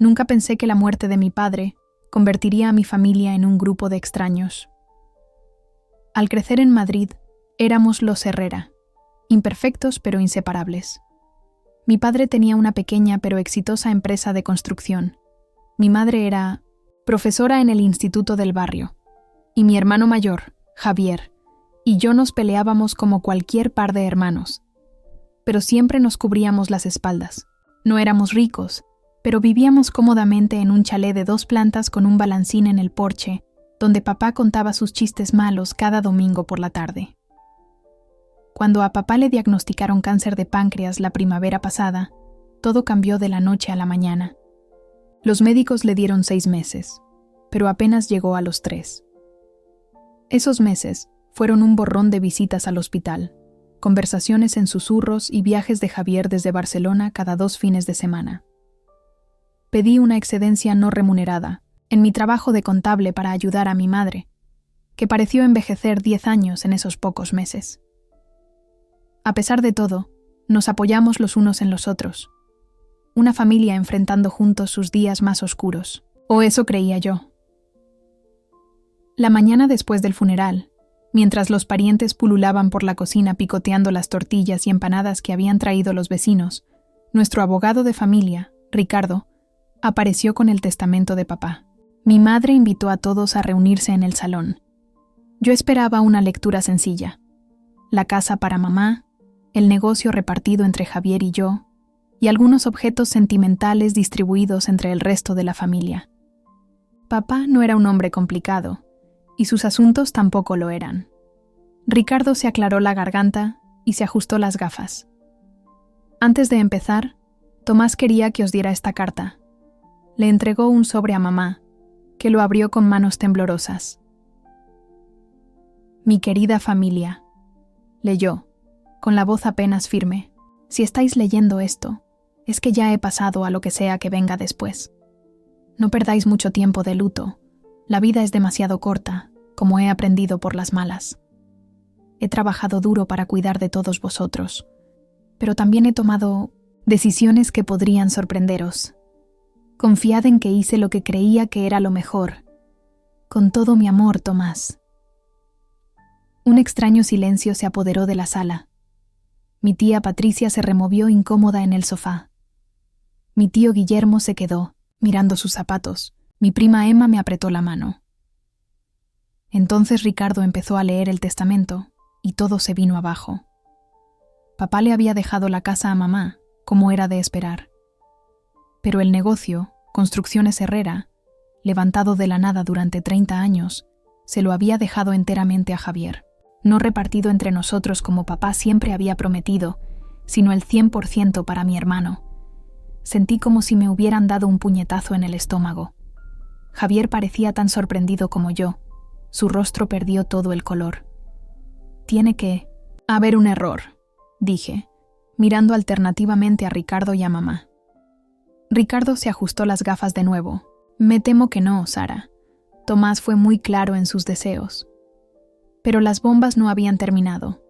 Nunca pensé que la muerte de mi padre convertiría a mi familia en un grupo de extraños. Al crecer en Madrid, éramos los Herrera, imperfectos pero inseparables. Mi padre tenía una pequeña pero exitosa empresa de construcción. Mi madre era profesora en el instituto del barrio. Y mi hermano mayor, Javier, y yo nos peleábamos como cualquier par de hermanos. Pero siempre nos cubríamos las espaldas. No éramos ricos, pero vivíamos cómodamente en un chalet de 2 plantas con un balancín en el porche, donde papá contaba sus chistes malos cada domingo por la tarde. Cuando a papá le diagnosticaron cáncer de páncreas la primavera pasada, todo cambió de la noche a la mañana. Los médicos le dieron 6 meses, pero apenas llegó a los 3. Esos meses fueron un borrón de visitas al hospital, conversaciones en susurros y viajes de Javier desde Barcelona cada 2 fines de semana. Pedí una excedencia no remunerada en mi trabajo de contable para ayudar a mi madre, que pareció envejecer 10 años en esos pocos meses. A pesar de todo, nos apoyamos los unos en los otros. Una familia enfrentando juntos sus días más oscuros, o eso creía yo. La mañana después del funeral, mientras los parientes pululaban por la cocina picoteando las tortillas y empanadas que habían traído los vecinos, nuestro abogado de familia, Ricardo, apareció con el testamento de papá. Mi madre invitó a todos a reunirse en el salón. Yo esperaba una lectura sencilla. La casa para mamá, el negocio repartido entre Javier y yo, y algunos objetos sentimentales distribuidos entre el resto de la familia. Papá no era un hombre complicado, y sus asuntos tampoco lo eran. Ricardo se aclaró la garganta y se ajustó las gafas. Antes de empezar, Tomás quería que os diera esta carta. Le entregó un sobre a mamá, que lo abrió con manos temblorosas. Mi querida familia, leyó, con la voz apenas firme. Si estáis leyendo esto, es que ya he pasado a lo que sea que venga después. No perdáis mucho tiempo de luto. La vida es demasiado corta, como he aprendido por las malas. He trabajado duro para cuidar de todos vosotros, pero también he tomado decisiones que podrían sorprenderos. Confiad en que hice lo que creía que era lo mejor. Con todo mi amor, Tomás. Un extraño silencio se apoderó de la sala. Mi tía Patricia se removió incómoda en el sofá. Mi tío Guillermo se quedó, mirando sus zapatos. Mi prima Emma me apretó la mano. Entonces Ricardo empezó a leer el testamento, y todo se vino abajo. Papá le había dejado la casa a mamá, como era de esperar. Pero el negocio, Construcciones Herrera, levantado de la nada durante 30 años, se lo había dejado enteramente a Javier, no repartido entre nosotros como papá siempre había prometido, sino el 100% para mi hermano. Sentí como si me hubieran dado un puñetazo en el estómago. Javier parecía tan sorprendido como yo. Su rostro perdió todo el color. Tiene que haber un error, dije, mirando alternativamente a Ricardo y a mamá. Ricardo se ajustó las gafas de nuevo. Me temo que no, Sara. Tomás fue muy claro en sus deseos. Pero las bombas no habían terminado.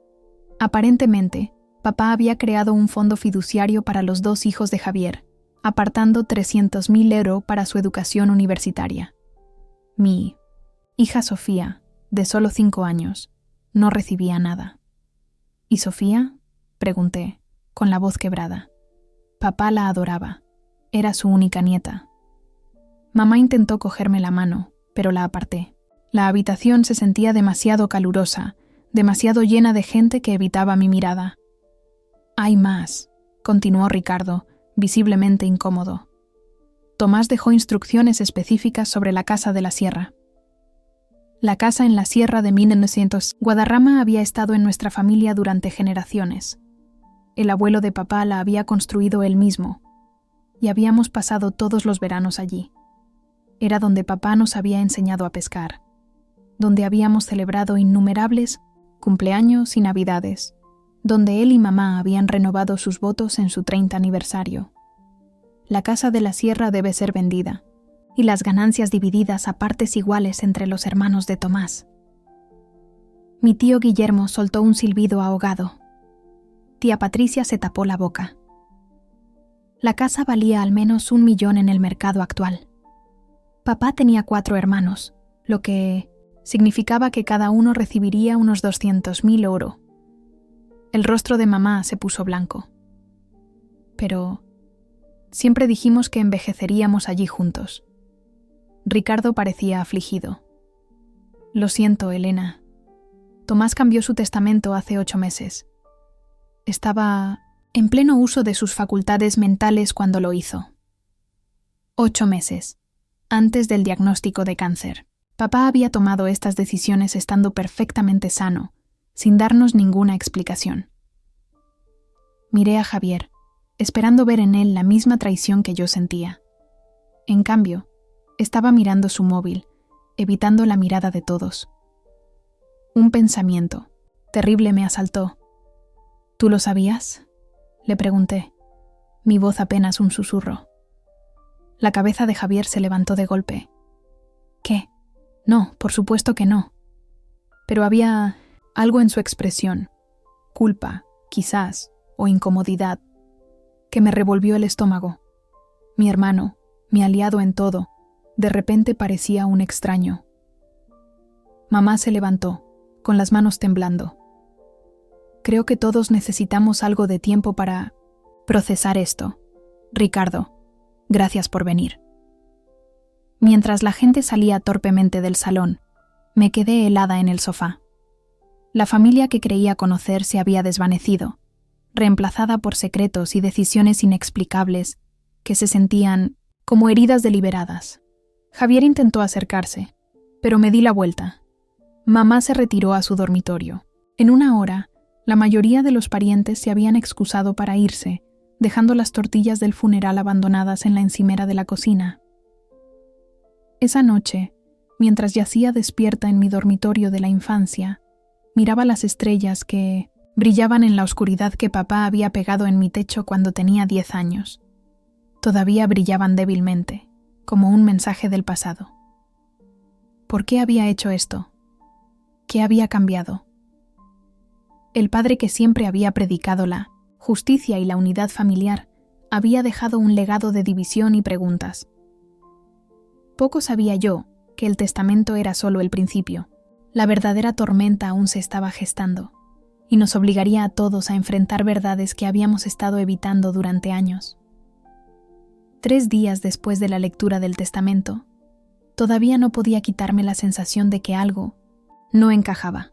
Aparentemente, papá había creado un fondo fiduciario para los 2 hijos de Javier, apartando 300.000 euros para su educación universitaria. Mi hija Sofía, de solo 5 años, no recibía nada. ¿Y Sofía?, pregunté, con la voz quebrada. Papá la adoraba. Era su única nieta. Mamá intentó cogerme la mano, pero la aparté. La habitación se sentía demasiado calurosa, demasiado llena de gente que evitaba mi mirada. «Hay más», continuó Ricardo, visiblemente incómodo. Tomás dejó instrucciones específicas sobre la casa de la sierra. La casa en la sierra de 1900. Guadarrama había estado en nuestra familia durante generaciones. El abuelo de papá la había construido él mismo, y habíamos pasado todos los veranos allí. Era donde papá nos había enseñado a pescar, donde habíamos celebrado innumerables cumpleaños y navidades, donde él y mamá habían renovado sus votos en su 30 aniversario. La casa de la sierra debe ser vendida, y las ganancias divididas a partes iguales entre los hermanos de Tomás. Mi tío Guillermo soltó un silbido ahogado. Tía Patricia se tapó la boca. La casa valía al menos 1 millón en el mercado actual. Papá tenía 4 hermanos, lo que significaba que cada uno recibiría unos 200.000 €. El rostro de mamá se puso blanco. Pero siempre dijimos que envejeceríamos allí juntos. Ricardo parecía afligido. Lo siento, Elena. Tomás cambió su testamento hace 8 meses. Estaba en pleno uso de sus facultades mentales cuando lo hizo. 8 meses, antes del diagnóstico de cáncer. Papá había tomado estas decisiones estando perfectamente sano, sin darnos ninguna explicación. Miré a Javier, esperando ver en él la misma traición que yo sentía. En cambio, estaba mirando su móvil, evitando la mirada de todos. Un pensamiento terrible me asaltó. ¿Tú lo sabías?, le pregunté, mi voz apenas un susurro. La cabeza de Javier se levantó de golpe. ¿Qué? No, por supuesto que no. Pero había algo en su expresión, culpa, quizás, o incomodidad, que me revolvió el estómago. Mi hermano, mi aliado en todo, de repente parecía un extraño. Mamá se levantó, con las manos temblando. Creo que todos necesitamos algo de tiempo para procesar esto. Ricardo, gracias por venir. Mientras la gente salía torpemente del salón, me quedé helada en el sofá. La familia que creía conocer se había desvanecido, reemplazada por secretos y decisiones inexplicables que se sentían como heridas deliberadas. Javier intentó acercarse, pero me di la vuelta. Mamá se retiró a su dormitorio. En 1 hora, la mayoría de los parientes se habían excusado para irse, dejando las tortillas del funeral abandonadas en la encimera de la cocina. Esa noche, mientras yacía despierta en mi dormitorio de la infancia, miraba las estrellas que brillaban en la oscuridad que papá había pegado en mi techo cuando tenía 10 años. Todavía brillaban débilmente, como un mensaje del pasado. ¿Por qué había hecho esto? ¿Qué había cambiado? El padre que siempre había predicado la justicia y la unidad familiar había dejado un legado de división y preguntas. Poco sabía yo que el testamento era solo el principio. La verdadera tormenta aún se estaba gestando y nos obligaría a todos a enfrentar verdades que habíamos estado evitando durante años. 3 días después de la lectura del testamento, todavía no podía quitarme la sensación de que algo no encajaba.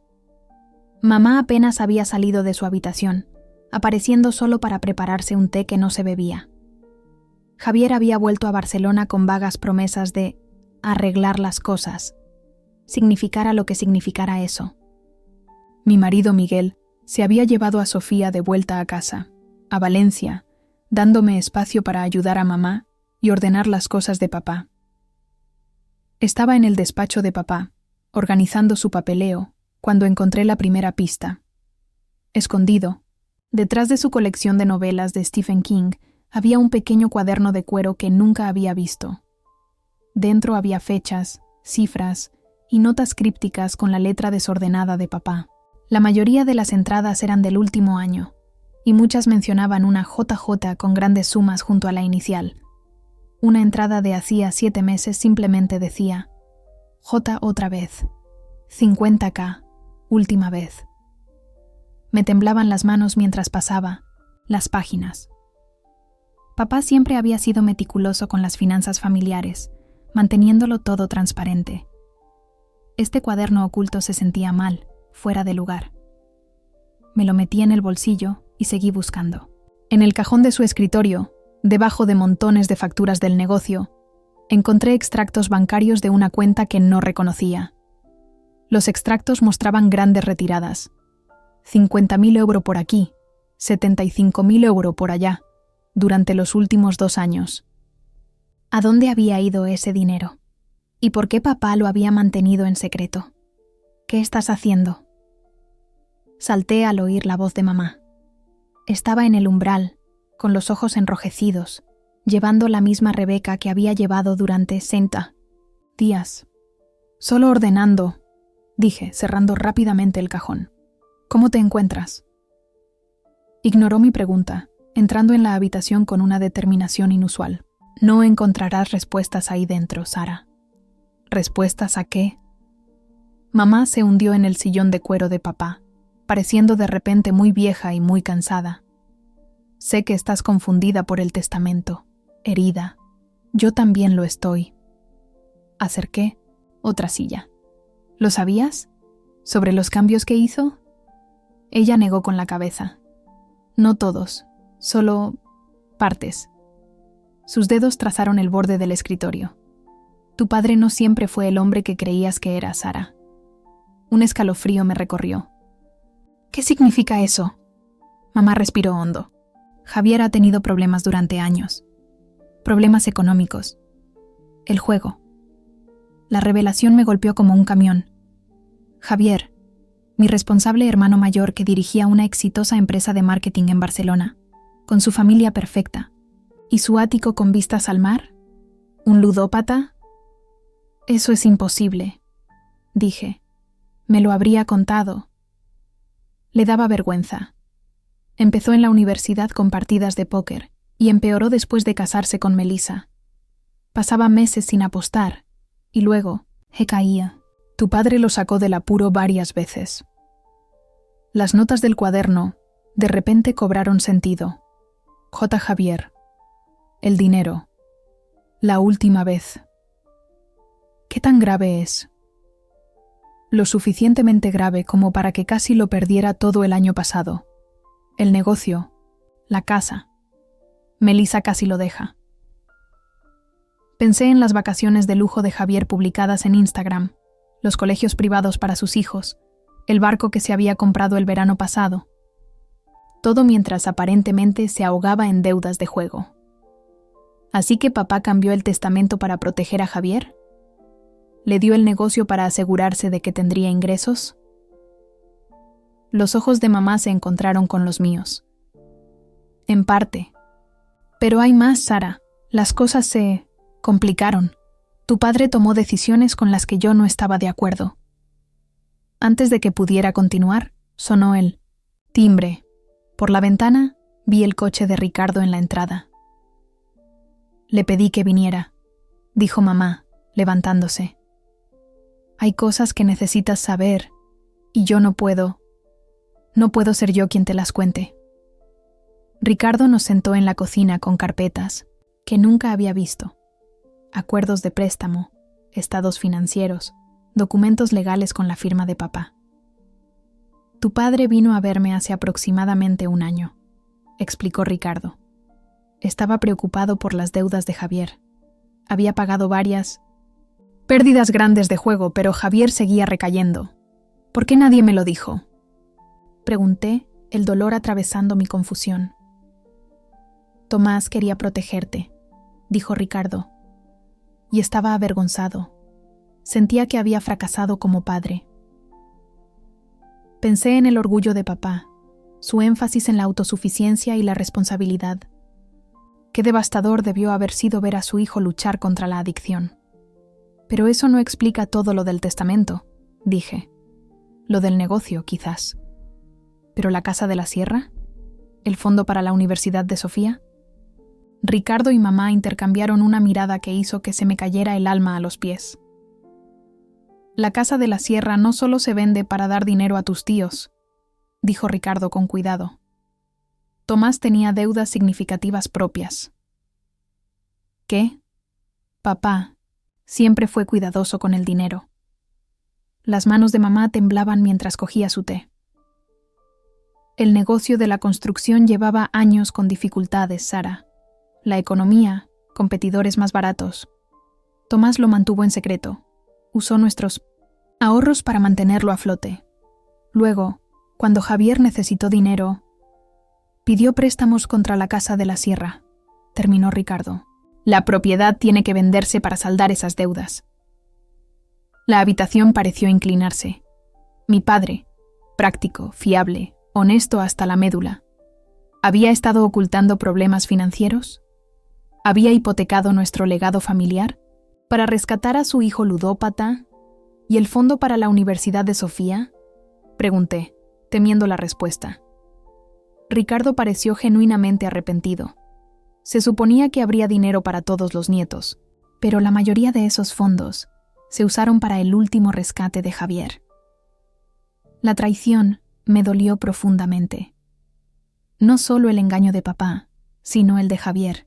Mamá apenas había salido de su habitación, apareciendo solo para prepararse un té que no se bebía. Javier había vuelto a Barcelona con vagas promesas de arreglar las cosas, significara lo que significara eso. Mi marido Miguel se había llevado a Sofía de vuelta a casa, a Valencia, dándome espacio para ayudar a mamá y ordenar las cosas de papá. Estaba en el despacho de papá, organizando su papeleo, cuando encontré la primera pista. Escondido, detrás de su colección de novelas de Stephen King, había un pequeño cuaderno de cuero que nunca había visto. Dentro había fechas, cifras y notas crípticas con la letra desordenada de papá. La mayoría de las entradas eran del último año, y muchas mencionaban una JJ con grandes sumas junto a la inicial. Una entrada de hacía 7 meses simplemente decía: J otra vez, 50K, última vez. Me temblaban las manos mientras pasaba las páginas. Papá siempre había sido meticuloso con las finanzas familiares, manteniéndolo todo transparente. Este cuaderno oculto se sentía mal, fuera de lugar. Me lo metí en el bolsillo y seguí buscando. En el cajón de su escritorio, debajo de montones de facturas del negocio, encontré extractos bancarios de una cuenta que no reconocía. Los extractos mostraban grandes retiradas. 50.000 € por aquí, 75.000 € por allá, durante los últimos 2 años. ¿A dónde había ido ese dinero? ¿Y por qué papá lo había mantenido en secreto? ¿Qué estás haciendo? Salté al oír la voz de mamá. Estaba en el umbral, con los ojos enrojecidos, llevando la misma Rebeca que había llevado durante 60 días. Solo ordenando, dije, cerrando rápidamente el cajón. ¿Cómo te encuentras? Ignoró mi pregunta entrando en la habitación con una determinación inusual. No encontrarás respuestas ahí dentro, Sara. ¿Respuestas a qué? Mamá se hundió en el sillón de cuero de papá, pareciendo de repente muy vieja y muy cansada. Sé que estás confundida por el testamento, herida. Yo también lo estoy. Acerqué otra silla. ¿Lo sabías? ¿Sobre los cambios que hizo? Ella negó con la cabeza. No todos, solo partes. Sus dedos trazaron el borde del escritorio. Tu padre no siempre fue el hombre que creías que era, Sara. Un escalofrío me recorrió. ¿Qué significa eso? Mamá respiró hondo. Javier ha tenido problemas durante años. Problemas económicos. El juego. La revelación me golpeó como un camión. Javier, mi responsable hermano mayor que dirigía una exitosa empresa de marketing en Barcelona, con su familia perfecta, y su ático con vistas al mar, ¿un ludópata? Eso es imposible, dije. Me lo habría contado. Le daba vergüenza. Empezó en la universidad con partidas de póker y empeoró después de casarse con Melissa. Pasaba meses sin apostar y luego caía. Tu padre lo sacó del apuro varias veces. Las notas del cuaderno de repente cobraron sentido. J. Javier. El dinero. La última vez. ¿Qué tan grave es? Lo suficientemente grave como para que casi lo perdiera todo el año pasado. El negocio, la casa. Melissa casi lo deja. Pensé en las vacaciones de lujo de Javier publicadas en Instagram, los colegios privados para sus hijos, el barco que se había comprado el verano pasado. Todo mientras aparentemente se ahogaba en deudas de juego. ¿Así que papá cambió el testamento para proteger a Javier? ¿Le dio el negocio para asegurarse de que tendría ingresos? Los ojos de mamá se encontraron con los míos. En parte. Pero hay más, Sara. Las cosas se complicaron. Tu padre tomó decisiones con las que yo no estaba de acuerdo. Antes de que pudiera continuar, sonó el timbre. Por la ventana, vi el coche de Ricardo en la entrada. Le pedí que viniera, dijo mamá, levantándose. Hay cosas que necesitas saber, y yo no puedo ser yo quien te las cuente. Ricardo nos sentó en la cocina con carpetas que nunca había visto. Acuerdos de préstamo, estados financieros, documentos legales con la firma de papá. Tu padre vino a verme hace aproximadamente un año, explicó Ricardo. Estaba preocupado por las deudas de Javier. Había pagado varias pérdidas grandes de juego, pero Javier seguía recayendo. ¿Por qué nadie me lo dijo? Pregunté, el dolor atravesando mi confusión. Tomás quería protegerte, dijo Ricardo. Y estaba avergonzado. Sentía que había fracasado como padre. Pensé en el orgullo de papá, su énfasis en la autosuficiencia y la responsabilidad. Qué devastador debió haber sido ver a su hijo luchar contra la adicción. Pero eso no explica todo lo del testamento, dije. Lo del negocio, quizás. ¿Pero la casa de la sierra? ¿El fondo para la Universidad de Sofía? Ricardo y mamá intercambiaron una mirada que hizo que se me cayera el alma a los pies. La casa de la sierra no solo se vende para dar dinero a tus tíos, dijo Ricardo con cuidado. Tomás tenía deudas significativas propias. ¿Qué? Papá siempre fue cuidadoso con el dinero. Las manos de mamá temblaban mientras cogía su té. El negocio de la construcción llevaba años con dificultades, Sara. La economía, competidores más baratos. Tomás lo mantuvo en secreto. Usó nuestros ahorros para mantenerlo a flote. Luego, cuando Javier necesitó dinero, pidió préstamos contra la casa de la sierra, terminó Ricardo. La propiedad tiene que venderse para saldar esas deudas. La habitación pareció inclinarse. Mi padre, práctico, fiable, honesto hasta la médula, ¿había estado ocultando problemas financieros? ¿Había hipotecado nuestro legado familiar para rescatar a su hijo ludópata y el fondo para la Universidad de Sofía? Pregunté, temiendo la respuesta. Ricardo pareció genuinamente arrepentido. Se suponía que habría dinero para todos los nietos, pero la mayoría de esos fondos se usaron para el último rescate de Javier. La traición me dolió profundamente. No solo el engaño de papá, sino el de Javier.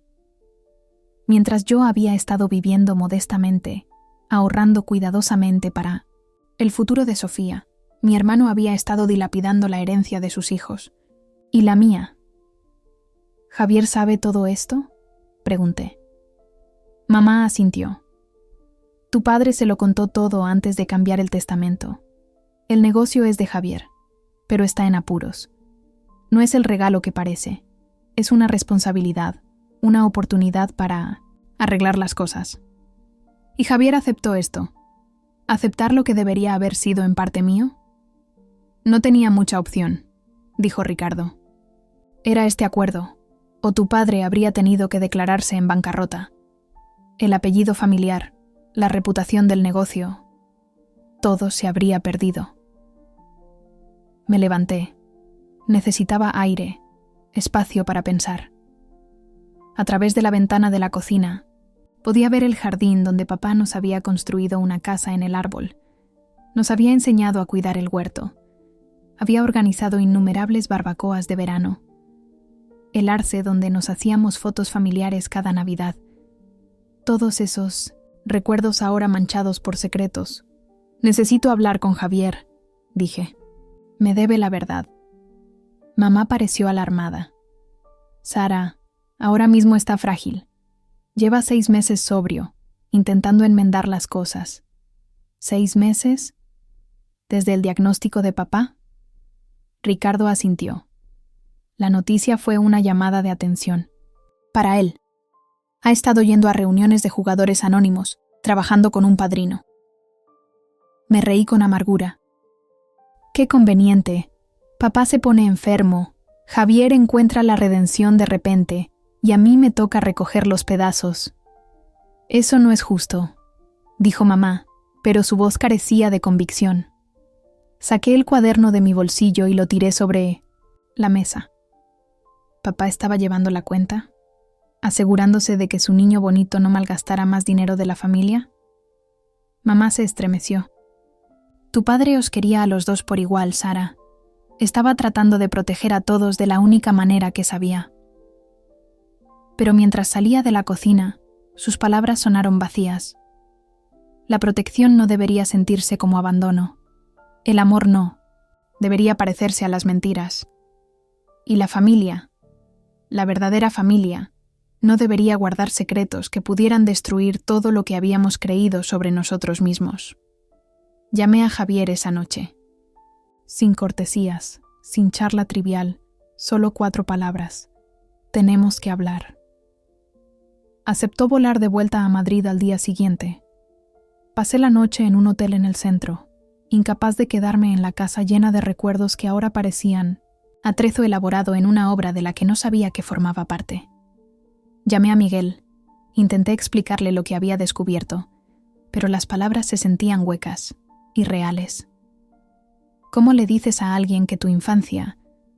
Mientras yo había estado viviendo modestamente, ahorrando cuidadosamente para el futuro de Sofía, mi hermano había estado dilapidando la herencia de sus hijos. ¿Y la mía? ¿Javier sabe todo esto?, pregunté. Mamá asintió. Tu padre se lo contó todo antes de cambiar el testamento. El negocio es de Javier, pero está en apuros. No es el regalo que parece. Es una responsabilidad, una oportunidad para arreglar las cosas. Y Javier aceptó esto. ¿Aceptar lo que debería haber sido en parte mío? No tenía mucha opción, dijo Ricardo. Era este acuerdo, o tu padre habría tenido que declararse en bancarrota. El apellido familiar, la reputación del negocio, todo se habría perdido. Me levanté. Necesitaba aire, espacio para pensar. A través de la ventana de la cocina, podía ver el jardín donde papá nos había construido una casa en el árbol. Nos había enseñado a cuidar el huerto. Había organizado innumerables barbacoas de verano. El arce donde nos hacíamos fotos familiares cada Navidad. Todos esos recuerdos ahora manchados por secretos. Necesito hablar con Javier, dije. Me debe la verdad. Mamá pareció alarmada. Sara, ahora mismo está frágil. Lleva 6 meses sobrio, intentando enmendar las cosas. ¿6 meses? ¿Desde el diagnóstico de papá? Ricardo asintió. La noticia fue una llamada de atención. Para él. Ha estado yendo a reuniones de jugadores anónimos, trabajando con un padrino. Me reí con amargura. Qué conveniente. Papá se pone enfermo, Javier encuentra la redención de repente, y a mí me toca recoger los pedazos. Eso no es justo, dijo mamá, pero su voz carecía de convicción. Saqué el cuaderno de mi bolsillo y lo tiré sobre la mesa. Papá estaba llevando la cuenta, asegurándose de que su niño bonito no malgastara más dinero de la familia. Mamá se estremeció. Tu padre os quería a los dos por igual, Sara. Estaba tratando de proteger a todos de la única manera que sabía. Pero mientras salía de la cocina, sus palabras sonaron vacías. La protección no debería sentirse como abandono. El amor no. Debería parecerse a las mentiras. Y la familia, la verdadera familia, no debería guardar secretos que pudieran destruir todo lo que habíamos creído sobre nosotros mismos. Llamé a Javier esa noche. Sin cortesías, sin charla trivial, solo 4 palabras. Tenemos que hablar. Aceptó volar de vuelta a Madrid al día siguiente. Pasé la noche en un hotel en el centro, incapaz de quedarme en la casa llena de recuerdos que ahora parecían atrezo elaborado en una obra de la que no sabía que formaba parte. Llamé a Miguel. Intenté explicarle lo que había descubierto, pero las palabras se sentían huecas, irreales. ¿Cómo le dices a alguien que tu infancia,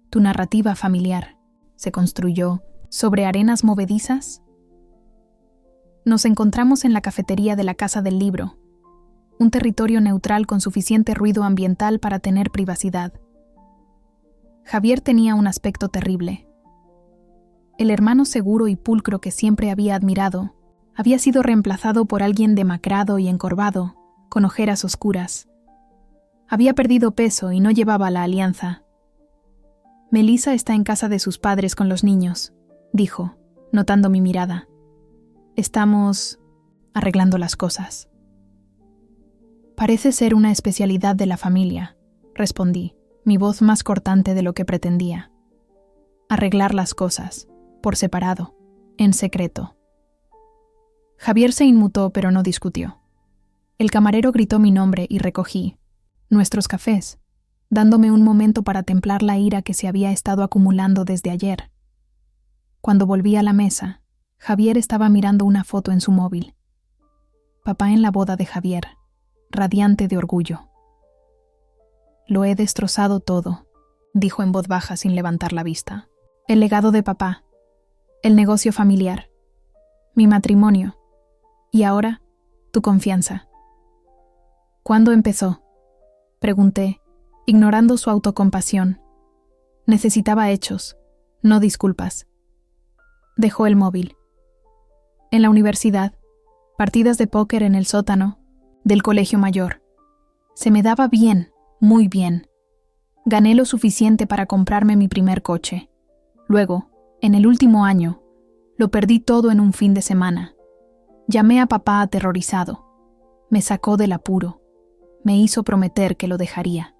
tu narrativa familiar, se construyó sobre arenas movedizas? Nos encontramos en la cafetería de la Casa del Libro, un territorio neutral con suficiente ruido ambiental para tener privacidad. Javier tenía un aspecto terrible. El hermano seguro y pulcro que siempre había admirado había sido reemplazado por alguien demacrado y encorvado, con ojeras oscuras. Había perdido peso y no llevaba la alianza. Melissa está en casa de sus padres con los niños, dijo, notando mi mirada. Estamos arreglando las cosas. Parece ser una especialidad de la familia, respondí, mi voz más cortante de lo que pretendía. Arreglar las cosas, por separado, en secreto. Javier se inmutó, pero no discutió. El camarero gritó mi nombre y recogí nuestros cafés, dándome un momento para templar la ira que se había estado acumulando desde ayer. Cuando volví a la mesa, Javier estaba mirando una foto en su móvil. Papá en la boda de Javier, radiante de orgullo. Lo he destrozado todo, dijo en voz baja sin levantar la vista. El legado de papá, el negocio familiar, mi matrimonio y ahora, tu confianza. ¿Cuándo empezó?, pregunté, ignorando su autocompasión. Necesitaba hechos, no disculpas. Dejó el móvil. En la universidad, partidas de póker en el sótano del colegio mayor. Se me daba bien, muy bien. Gané lo suficiente para comprarme mi primer coche. Luego, en el último año, lo perdí todo en un fin de semana. Llamé a papá aterrorizado. Me sacó del apuro. Me hizo prometer que lo dejaría.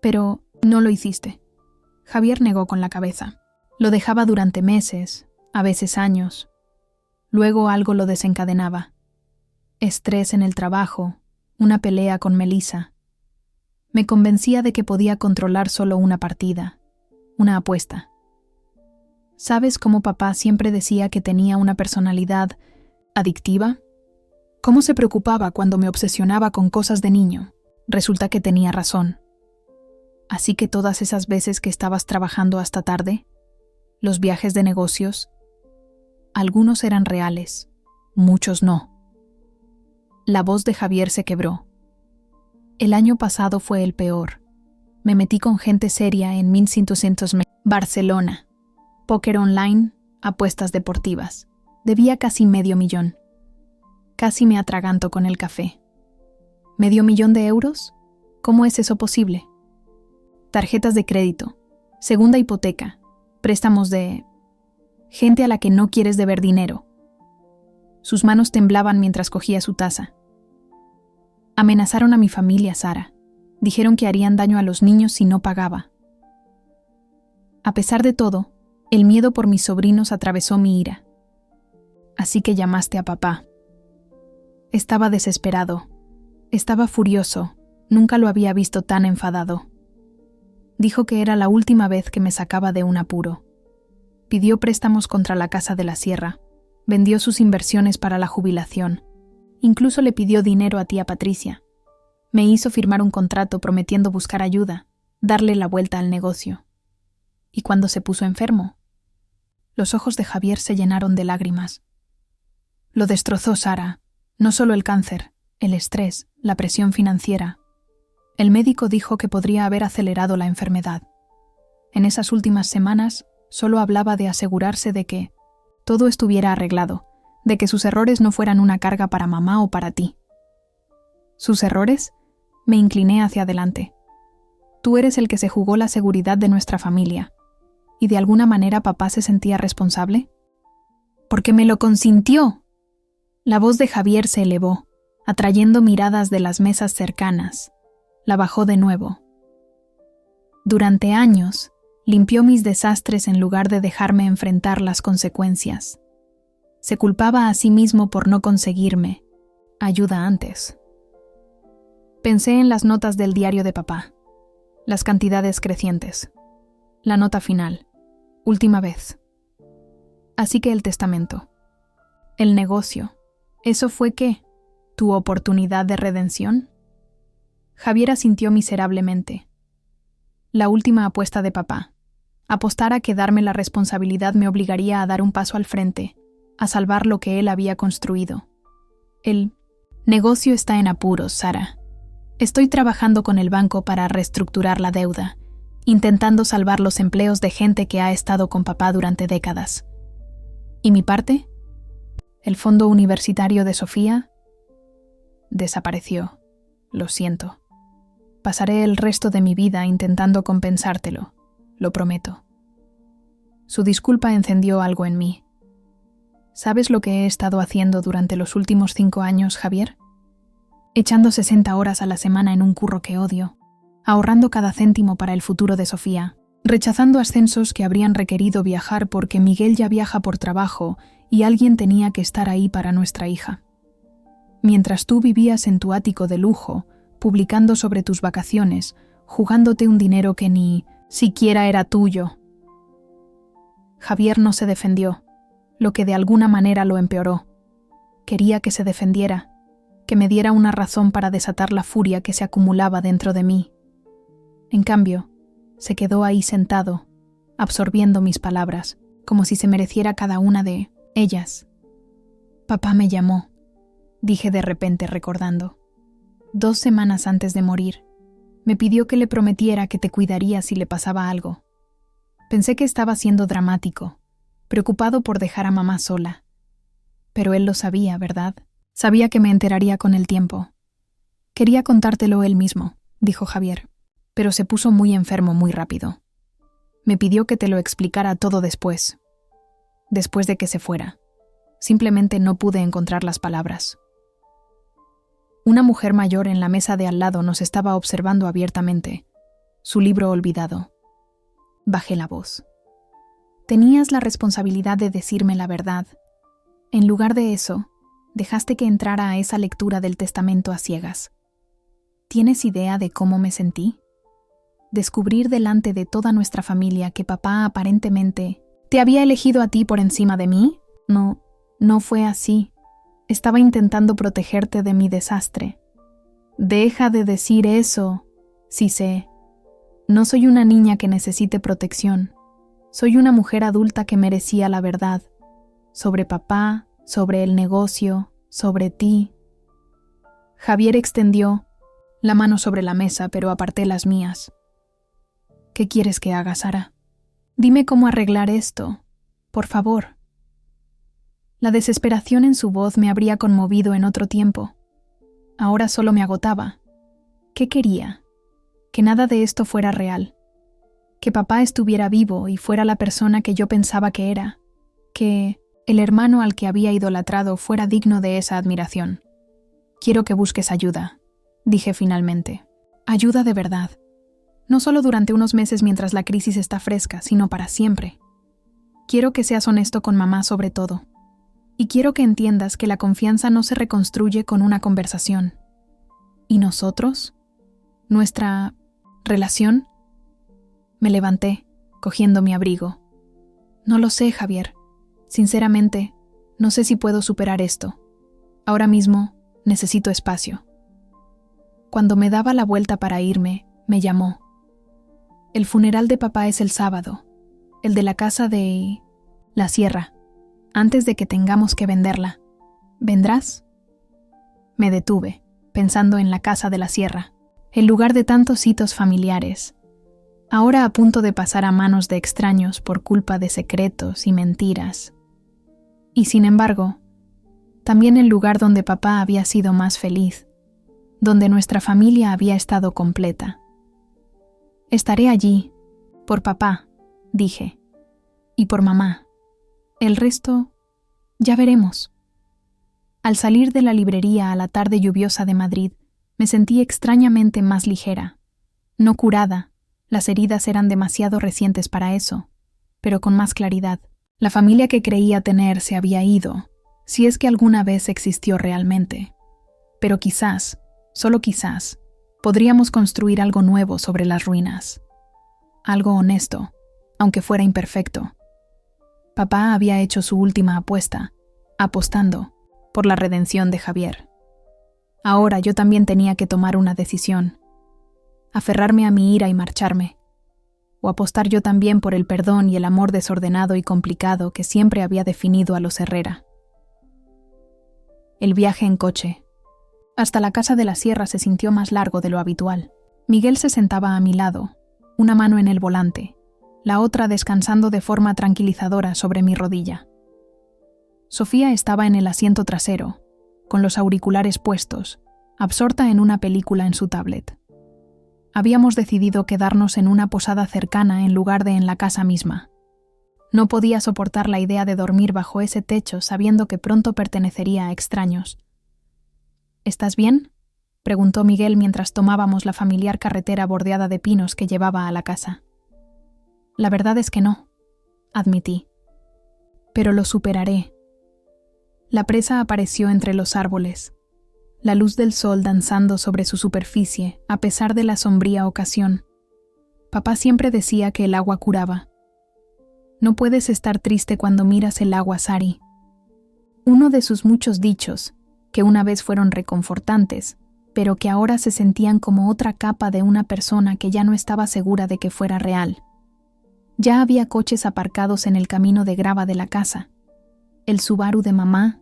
Pero no lo hiciste. Javier negó con la cabeza. Lo dejaba durante meses, a veces años. Luego algo lo desencadenaba. Estrés en el trabajo, una pelea con Melissa. Me convencía de que podía controlar solo una partida, una apuesta. ¿Sabes cómo papá siempre decía que tenía una personalidad adictiva? ¿Cómo se preocupaba cuando me obsesionaba con cosas de niño? Resulta que tenía razón. Así que todas esas veces que estabas trabajando hasta tarde, los viajes de negocios, algunos eran reales, muchos no. La voz de Javier se quebró. El año pasado fue el peor. Me metí con gente seria en 1500 Barcelona. Póker online, apuestas deportivas. Debía casi $500,000. Casi me atraganto con el café. ¿$500,000 de euros? ¿Cómo es eso posible? Tarjetas de crédito, segunda hipoteca, préstamos de gente a la que no quieres deber dinero. Sus manos temblaban mientras cogía su taza. Amenazaron a mi familia, Sara. Dijeron que harían daño a los niños si no pagaba. A pesar de todo, el miedo por mis sobrinos atravesó mi ira. Así que llamaste a papá. Estaba desesperado. Estaba furioso. Nunca lo había visto tan enfadado. Dijo que era la última vez que me sacaba de un apuro. Pidió préstamos contra la casa de la sierra. Vendió sus inversiones para la jubilación. Incluso le pidió dinero a tía Patricia. Me hizo firmar un contrato prometiendo buscar ayuda, darle la vuelta al negocio. Y cuando se puso enfermo, los ojos de Javier se llenaron de lágrimas. Lo destrozó Sara, no solo el cáncer, el estrés, la presión financiera. El médico dijo que podría haber acelerado la enfermedad. En esas últimas semanas, solo hablaba de asegurarse de que todo estuviera arreglado, de que sus errores no fueran una carga para mamá o para ti. ¿Sus errores? Me incliné hacia adelante. Tú eres el que se jugó la seguridad de nuestra familia. ¿Y de alguna manera papá se sentía responsable? ¡Porque me lo consintió! La voz de Javier se elevó, atrayendo miradas de las mesas cercanas. La bajó de nuevo. Durante años, limpió mis desastres en lugar de dejarme enfrentar las consecuencias. Se culpaba a sí mismo por no conseguirme ayuda antes. Pensé en las notas del diario de papá, las cantidades crecientes, la nota final, última vez. Así que el testamento, el negocio, ¿eso fue qué? ¿Tu oportunidad de redención? Javier asintió miserablemente. La última apuesta de papá. Apostar a que darme la responsabilidad me obligaría a dar un paso al frente, a salvar lo que él había construido. El negocio está en apuros, Sara. Estoy trabajando con el banco para reestructurar la deuda, intentando salvar los empleos de gente que ha estado con papá durante décadas. ¿Y mi parte? El fondo universitario de Sofía desapareció. Lo siento. Pasaré el resto de mi vida intentando compensártelo, lo prometo. Su disculpa encendió algo en mí. ¿Sabes lo que he estado haciendo durante los últimos 5 años, Javier? Echando 60 horas a la semana en un curro que odio, ahorrando cada céntimo para el futuro de Sofía, rechazando ascensos que habrían requerido viajar porque Miguel ya viaja por trabajo y alguien tenía que estar ahí para nuestra hija. Mientras tú vivías en tu ático de lujo, publicando sobre tus vacaciones, jugándote un dinero que ni siquiera era tuyo. Javier no se defendió, lo que de alguna manera lo empeoró. Quería que se defendiera, que me diera una razón para desatar la furia que se acumulaba dentro de mí. En cambio, se quedó ahí sentado, absorbiendo mis palabras, como si se mereciera cada una de ellas. Papá me llamó, dije de repente recordando. 2 semanas antes de morir, me pidió que le prometiera que te cuidaría si le pasaba algo. Pensé que estaba siendo dramático, preocupado por dejar a mamá sola. Pero él lo sabía, ¿verdad? Sabía que me enteraría con el tiempo. Quería contártelo él mismo, dijo Javier, pero se puso muy enfermo muy rápido. Me pidió que te lo explicara todo después de que se fuera. Simplemente no pude encontrar las palabras. Una mujer mayor en la mesa de al lado nos estaba observando abiertamente, su libro olvidado. Bajé la voz. Tenías la responsabilidad de decirme la verdad. En lugar de eso, dejaste que entrara a esa lectura del testamento a ciegas. ¿Tienes idea de cómo me sentí? Descubrir delante de toda nuestra familia que papá aparentemente te había elegido a ti por encima de mí. No fue así. Estaba intentando protegerte de mi desastre. Deja de decir eso. Sí sé. No soy una niña que necesite protección. Soy una mujer adulta que merecía la verdad. Sobre papá, sobre el negocio, sobre ti. Javier extendió la mano sobre la mesa, pero aparté las mías. ¿Qué quieres que haga, Sara? Dime cómo arreglar esto, por favor. La desesperación en su voz me habría conmovido en otro tiempo. Ahora solo me agotaba. ¿Qué quería? Que nada de esto fuera real. Que papá estuviera vivo y fuera la persona que yo pensaba que era. Que el hermano al que había idolatrado fuera digno de esa admiración. Quiero que busques ayuda, dije finalmente. Ayuda de verdad. No solo durante unos meses mientras la crisis está fresca, sino para siempre. Quiero que seas honesto con mamá sobre todo. Y quiero que entiendas que la confianza no se reconstruye con una conversación. ¿Y nosotros? ¿Nuestra relación? Me levanté, cogiendo mi abrigo. No lo sé, Javier. Sinceramente, no sé si puedo superar esto. Ahora mismo, necesito espacio. Cuando me daba la vuelta para irme, me llamó. El funeral de papá es el sábado, el de la casa de la sierra, antes de que tengamos que venderla. ¿Vendrás? Me detuve, pensando en la casa de la sierra, el lugar de tantos hitos familiares, ahora a punto de pasar a manos de extraños por culpa de secretos y mentiras. Y sin embargo, también el lugar donde papá había sido más feliz, donde nuestra familia había estado completa. Estaré allí, por papá, dije, y por mamá. El resto, ya veremos. Al salir de la librería a la tarde lluviosa de Madrid, me sentí extrañamente más ligera. No curada, las heridas eran demasiado recientes para eso, pero con más claridad. La familia que creía tener se había ido, si es que alguna vez existió realmente. Pero quizás, solo quizás, podríamos construir algo nuevo sobre las ruinas. Algo honesto, aunque fuera imperfecto. Papá había hecho su última apuesta, apostando por la redención de Javier. Ahora yo también tenía que tomar una decisión. Aferrarme a mi ira y marcharme. O apostar yo también por el perdón y el amor desordenado y complicado que siempre había definido a los Herrera. El viaje en coche hasta la casa de la sierra se sintió más largo de lo habitual. Miguel se sentaba a mi lado, una mano en el volante, la otra descansando de forma tranquilizadora sobre mi rodilla. Sofía estaba en el asiento trasero, con los auriculares puestos, absorta en una película en su tablet. Habíamos decidido quedarnos en una posada cercana en lugar de en la casa misma. No podía soportar la idea de dormir bajo ese techo sabiendo que pronto pertenecería a extraños. ¿Estás bien?, preguntó Miguel mientras tomábamos la familiar carretera bordeada de pinos que llevaba a la casa. La verdad es que no, admití. Pero lo superaré. La presa apareció entre los árboles, la luz del sol danzando sobre su superficie a pesar de la sombría ocasión. Papá siempre decía que el agua curaba. No puedes estar triste cuando miras el agua, Sari. Uno de sus muchos dichos, que una vez fueron reconfortantes, pero que ahora se sentían como otra capa de una persona que ya no estaba segura de que fuera real. Ya había coches aparcados en el camino de grava de la casa. El Subaru de mamá,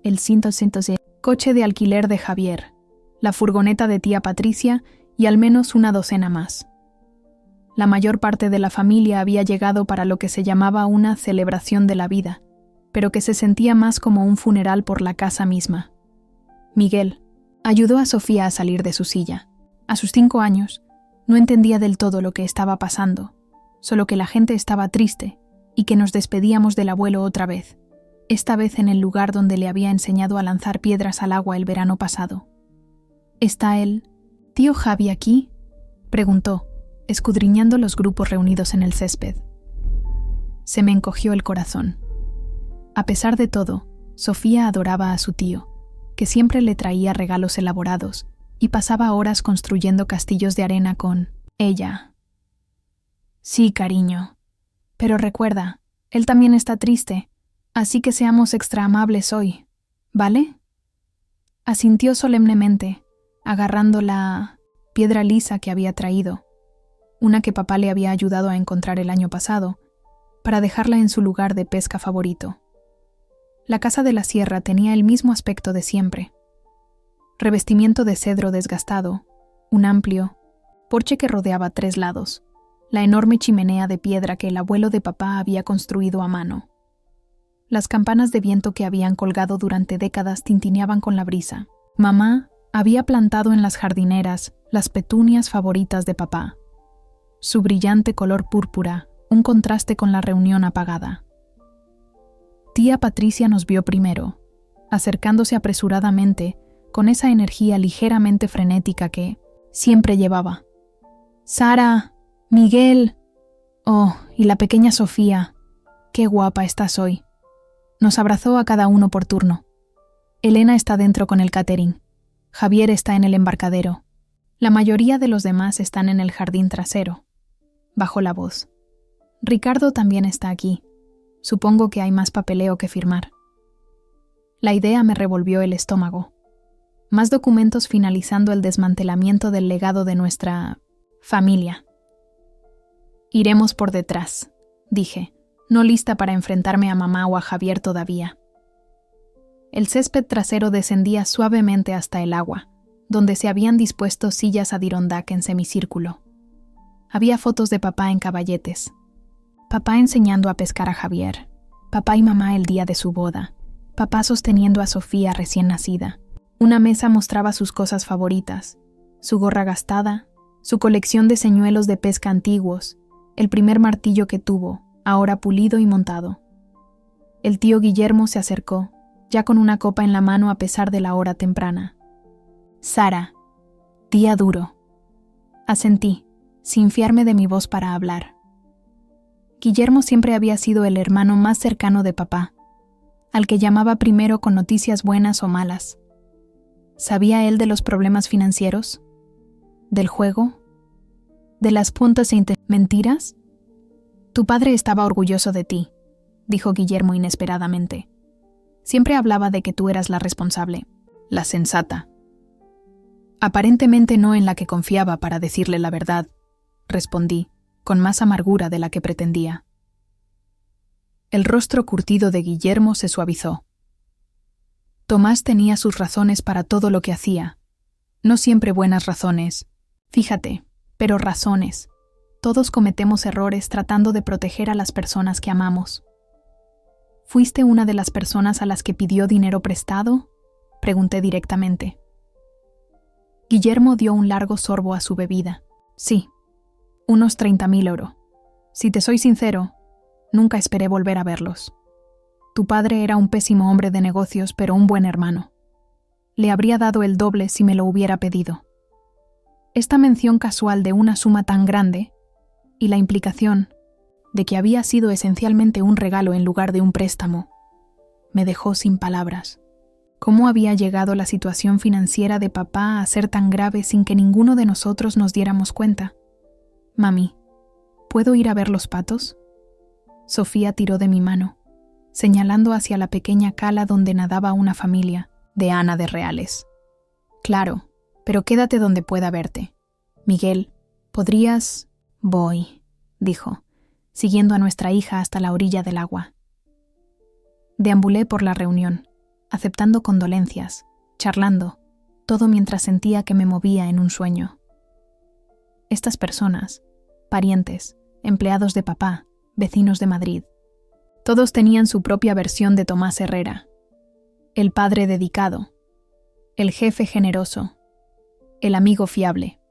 el 106, coche de alquiler de Javier, la furgoneta de tía Patricia y al menos una docena más. La mayor parte de la familia había llegado para lo que se llamaba una celebración de la vida, pero que se sentía más como un funeral por la casa misma. Miguel ayudó a Sofía a salir de su silla. A sus 5 años, no entendía del todo lo que estaba pasando, solo que la gente estaba triste y que nos despedíamos del abuelo otra vez, esta vez en el lugar donde le había enseñado a lanzar piedras al agua el verano pasado. ¿Está el tío Javi aquí?, preguntó, escudriñando los grupos reunidos en el césped. Se me encogió el corazón. A pesar de todo, Sofía adoraba a su tío, que siempre le traía regalos elaborados y pasaba horas construyendo castillos de arena con ella. Sí, cariño. Pero recuerda, él también está triste, así que seamos extra amables hoy, ¿vale? Asintió solemnemente, agarrando la piedra lisa que había traído, una que papá le había ayudado a encontrar el año pasado, para dejarla en su lugar de pesca favorito. La casa de la sierra tenía el mismo aspecto de siempre. Revestimiento de cedro desgastado, un amplio porche que rodeaba 3 lados, la enorme chimenea de piedra que el abuelo de papá había construido a mano. Las campanas de viento que habían colgado durante décadas tintineaban con la brisa. Mamá había plantado en las jardineras las petunias favoritas de papá. Su brillante color púrpura, un contraste con la reunión apagada. Tía Patricia nos vio primero, acercándose apresuradamente con esa energía ligeramente frenética que siempre llevaba. «Sara, Miguel, oh, y la pequeña Sofía, qué guapa estás hoy». Nos abrazó a cada uno por turno. Elena está dentro con el catering. Javier está en el embarcadero. La mayoría de los demás están en el jardín trasero. Bajó la voz. Ricardo también está aquí. Supongo que hay más papeleo que firmar. La idea me revolvió el estómago. Más documentos finalizando el desmantelamiento del legado de nuestra familia. Iremos por detrás, dije, no lista para enfrentarme a mamá o a Javier todavía. El césped trasero descendía suavemente hasta el agua, donde se habían dispuesto sillas adirondack en semicírculo. Había fotos de papá en caballetes. Papá enseñando a pescar a Javier. Papá y mamá el día de su boda. Papá sosteniendo a Sofía recién nacida. Una mesa mostraba sus cosas favoritas. Su gorra gastada, su colección de señuelos de pesca antiguos, el primer martillo que tuvo, ahora pulido y montado. El tío Guillermo se acercó, ya con una copa en la mano a pesar de la hora temprana. Sara, día duro. Asentí, sin fiarme de mi voz para hablar. Guillermo siempre había sido el hermano más cercano de papá, al que llamaba primero con noticias buenas o malas. ¿Sabía él de los problemas financieros? ¿Del juego? ¿De las puntas e mentiras? Tu padre estaba orgulloso de ti, dijo Guillermo inesperadamente. Siempre hablaba de que tú eras la responsable, la sensata. Aparentemente no en la que confiaba para decirle la verdad, respondí, con más amargura de la que pretendía. El rostro curtido de Guillermo se suavizó. Tomás tenía sus razones para todo lo que hacía. No siempre buenas razones. Fíjate, pero razones. Todos cometemos errores tratando de proteger a las personas que amamos. ¿Fuiste una de las personas a las que pidió dinero prestado?, pregunté directamente. Guillermo dio un largo sorbo a su bebida. Sí, unos 30.000 euros. Si te soy sincero, nunca esperé volver a verlos. Tu padre era un pésimo hombre de negocios, pero un buen hermano. Le habría dado el doble si me lo hubiera pedido. Esta mención casual de una suma tan grande, y la implicación de que había sido esencialmente un regalo en lugar de un préstamo, me dejó sin palabras. ¿Cómo había llegado la situación financiera de papá a ser tan grave sin que ninguno de nosotros nos diéramos cuenta? Mami, ¿puedo ir a ver los patos? Sofía tiró de mi mano, señalando hacia la pequeña cala donde nadaba una familia de Ana de Reales. Claro, pero quédate donde pueda verte. Miguel, ¿podrías...? Voy, dijo, siguiendo a nuestra hija hasta la orilla del agua. Deambulé por la reunión, aceptando condolencias, charlando, todo mientras sentía que me movía en un sueño. Estas personas, parientes, empleados de papá, vecinos de Madrid, todos tenían su propia versión de Tomás Herrera: el padre dedicado, el jefe generoso, el amigo fiable.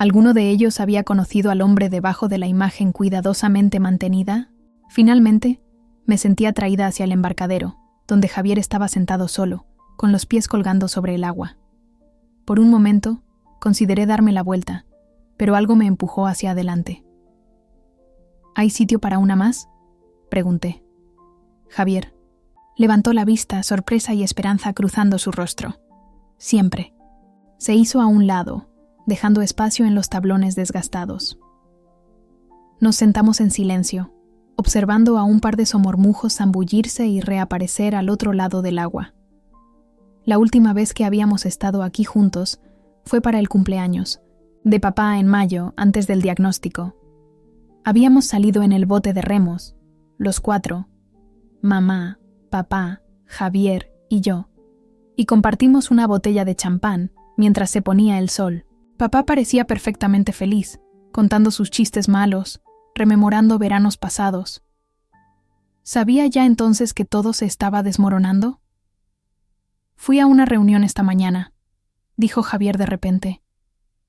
¿Alguno de ellos había conocido al hombre debajo de la imagen cuidadosamente mantenida? Finalmente, me sentí atraída hacia el embarcadero, donde Javier estaba sentado solo, con los pies colgando sobre el agua. Por un momento, consideré darme la vuelta, pero algo me empujó hacia adelante. ¿Hay sitio para una más?, pregunté. Javier levantó la vista, sorpresa y esperanza cruzando su rostro. Siempre. Se hizo a un lado, dejando espacio en los tablones desgastados. Nos sentamos en silencio, observando a un par de somormujos zambullirse y reaparecer al otro lado del agua. La última vez que habíamos estado aquí juntos fue para el cumpleaños de papá en mayo, antes del diagnóstico. Habíamos salido en el bote de remos, los 4, mamá, papá, Javier y yo, y compartimos una botella de champán mientras se ponía el sol. Papá parecía perfectamente feliz, contando sus chistes malos, rememorando veranos pasados. ¿Sabía ya entonces que todo se estaba desmoronando? Fui a una reunión esta mañana, dijo Javier de repente.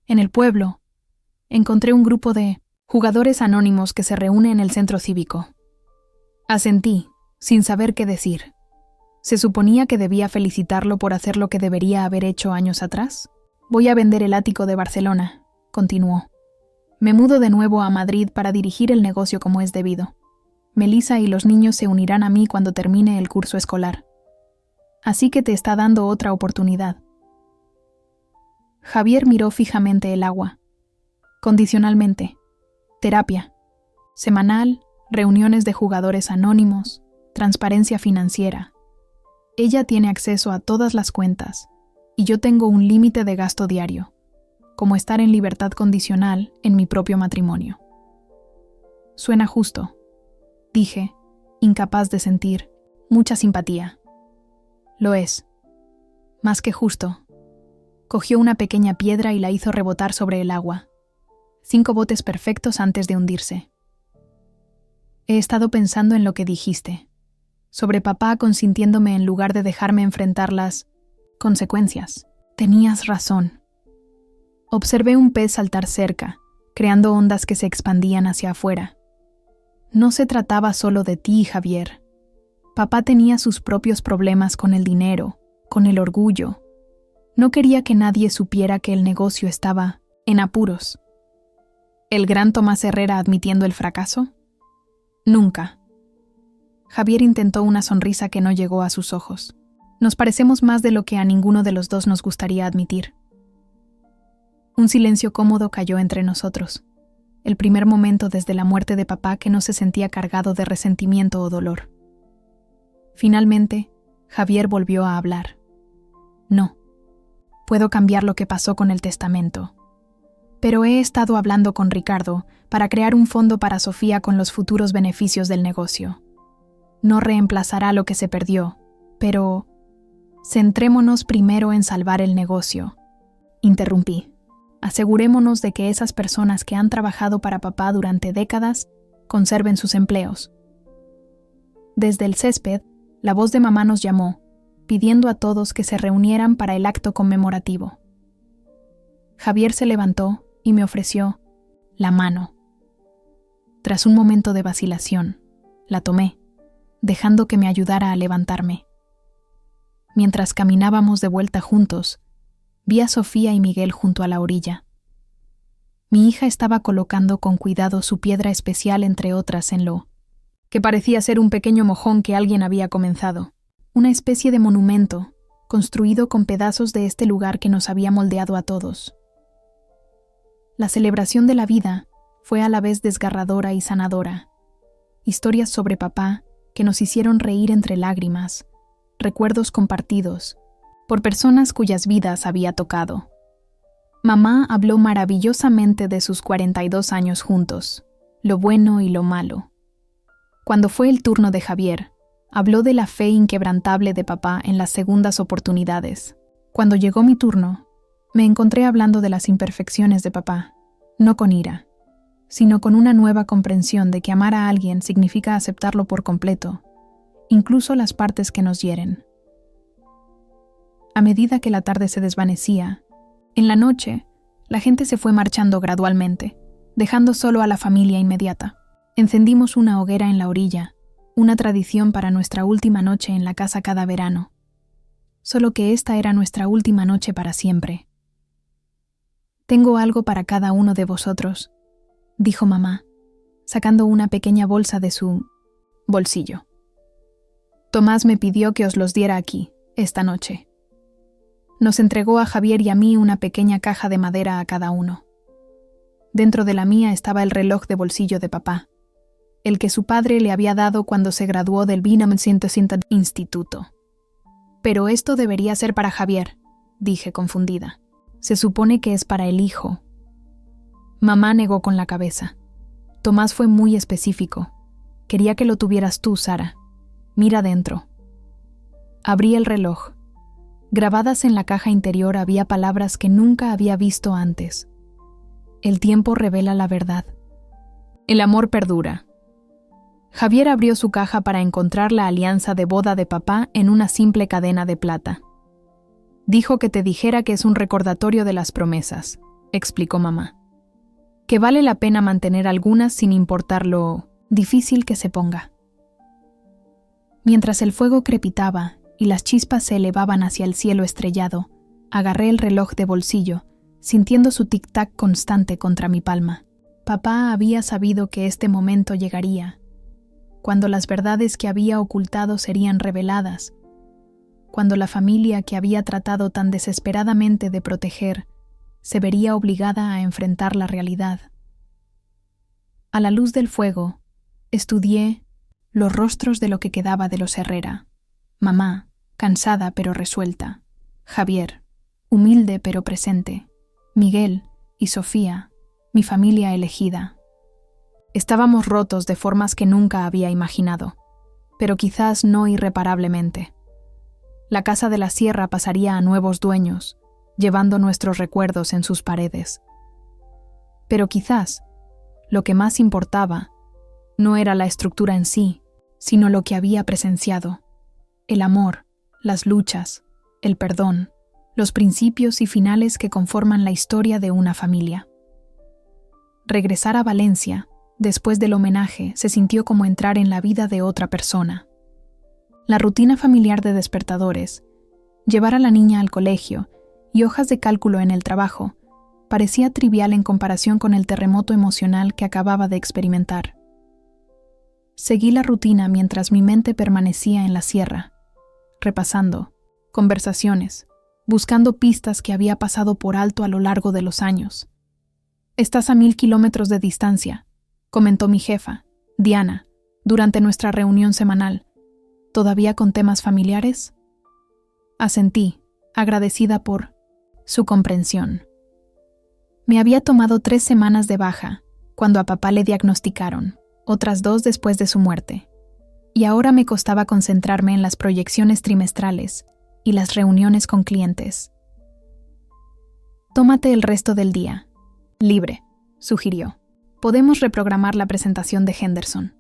En el pueblo, encontré un grupo de jugadores anónimos que se reúne en el centro cívico. Asentí, sin saber qué decir. ¿Se suponía que debía felicitarlo por hacer lo que debería haber hecho años atrás? Voy a vender el ático de Barcelona, continuó. Me mudo de nuevo a Madrid para dirigir el negocio como es debido. Melissa y los niños se unirán a mí cuando termine el curso escolar. Así que te está dando otra oportunidad. Javier miró fijamente el agua. Condicionalmente. Terapia. Semanal, reuniones de jugadores anónimos, transparencia financiera. Ella tiene acceso a todas las cuentas, y yo tengo un límite de gasto diario, como estar en libertad condicional en mi propio matrimonio. Suena justo, dije, incapaz de sentir mucha simpatía. Lo es. Más que justo. Cogió una pequeña piedra y la hizo rebotar sobre el agua. 5 botes perfectos antes de hundirse. He estado pensando en lo que dijiste, sobre papá consintiéndome en lugar de dejarme enfrentar las consecuencias. Tenías razón. Observé un pez saltar cerca, creando ondas que se expandían hacia afuera. No se trataba solo de ti, Javier. Papá tenía sus propios problemas con el dinero, con el orgullo. No quería que nadie supiera que el negocio estaba en apuros. ¿El gran Tomás Herrera admitiendo el fracaso? Nunca. Javier intentó una sonrisa que no llegó a sus ojos. Nos parecemos más de lo que a ninguno de los dos nos gustaría admitir. Un silencio cómodo cayó entre nosotros. El primer momento desde la muerte de papá que no se sentía cargado de resentimiento o dolor. Finalmente, Javier volvió a hablar. No. Puedo cambiar lo que pasó con el testamento. Pero he estado hablando con Ricardo para crear un fondo para Sofía con los futuros beneficios del negocio. No reemplazará lo que se perdió, pero centrémonos primero en salvar el negocio. Interrumpí. Asegurémonos de que esas personas que han trabajado para papá durante décadas conserven sus empleos. Desde el césped, la voz de mamá nos llamó, pidiendo a todos que se reunieran para el acto conmemorativo. Javier se levantó y me ofreció la mano. Tras un momento de vacilación, la tomé, dejando que me ayudara a levantarme. Mientras caminábamos de vuelta juntos, vi a Sofía y Miguel junto a la orilla. Mi hija estaba colocando con cuidado su piedra especial entre otras en lo que parecía ser un pequeño mojón que alguien había comenzado, una especie de monumento construido con pedazos de este lugar que nos había moldeado a todos. La celebración de la vida fue a la vez desgarradora y sanadora. Historias sobre papá que nos hicieron reír entre lágrimas, recuerdos compartidos, por personas cuyas vidas había tocado. Mamá habló maravillosamente de sus 42 años juntos, lo bueno y lo malo. Cuando fue el turno de Javier, habló de la fe inquebrantable de papá en las segundas oportunidades. Cuando llegó mi turno, me encontré hablando de las imperfecciones de papá, no con ira, sino con una nueva comprensión de que amar a alguien significa aceptarlo por completo, incluso las partes que nos hieren. A medida que la tarde se desvanecía, en la noche, la gente se fue marchando gradualmente, dejando solo a la familia inmediata. Encendimos una hoguera en la orilla, una tradición para nuestra última noche en la casa cada verano. Solo que esta era nuestra última noche para siempre. «Tengo algo para cada uno de vosotros», dijo mamá, sacando una pequeña bolsa de su bolsillo. «Tomás me pidió que os los diera aquí, esta noche». Nos entregó a Javier y a mí una pequeña caja de madera a cada uno. Dentro de la mía estaba el reloj de bolsillo de papá, el que su padre le había dado cuando se graduó del Vineland Instituto. «Pero esto debería ser para Javier», dije confundida. «Se supone que es para el hijo». Mamá negó con la cabeza. «Tomás fue muy específico. Quería que lo tuvieras tú, Sara. Mira dentro». Abrí el reloj. Grabadas en la caja interior había palabras que nunca había visto antes. El tiempo revela la verdad. El amor perdura. Javier abrió su caja para encontrar la alianza de boda de papá en una simple cadena de plata. «Dijo que te dijera que es un recordatorio de las promesas», explicó mamá. «Que vale la pena mantener algunas sin importar lo difícil que se ponga». Mientras el fuego crepitaba y las chispas se elevaban hacia el cielo estrellado, agarré el reloj de bolsillo, sintiendo su tic-tac constante contra mi palma. Papá había sabido que este momento llegaría, cuando las verdades que había ocultado serían reveladas, cuando la familia que había tratado tan desesperadamente de proteger se vería obligada a enfrentar la realidad. A la luz del fuego, estudié los rostros de lo que quedaba de los Herrera. Mamá, cansada pero resuelta. Javier, humilde pero presente. Miguel y Sofía, mi familia elegida. Estábamos rotos de formas que nunca había imaginado, pero quizás no irreparablemente. La casa de la sierra pasaría a nuevos dueños, llevando nuestros recuerdos en sus paredes. Pero quizás, lo que más importaba, no era la estructura en sí, sino lo que había presenciado. El amor, las luchas, el perdón, los principios y finales que conforman la historia de una familia. Regresar a Valencia, después del homenaje, se sintió como entrar en la vida de otra persona. La rutina familiar de despertadores, llevar a la niña al colegio y hojas de cálculo en el trabajo, parecía trivial en comparación con el terremoto emocional que acababa de experimentar. Seguí la rutina mientras mi mente permanecía en la sierra, repasando, conversaciones, buscando pistas que había pasado por alto a lo largo de los años. «Estás a 1000 kilómetros de distancia», comentó mi jefa, Diana, durante nuestra reunión semanal. «¿Todavía con temas familiares?» Asentí, agradecida por su comprensión. Me había tomado 3 semanas de baja, cuando a papá le diagnosticaron, otras 2 después de su muerte. Y ahora me costaba concentrarme en las proyecciones trimestrales y las reuniones con clientes. «Tómate el resto del día. Libre», sugirió. «Podemos reprogramar la presentación de Henderson».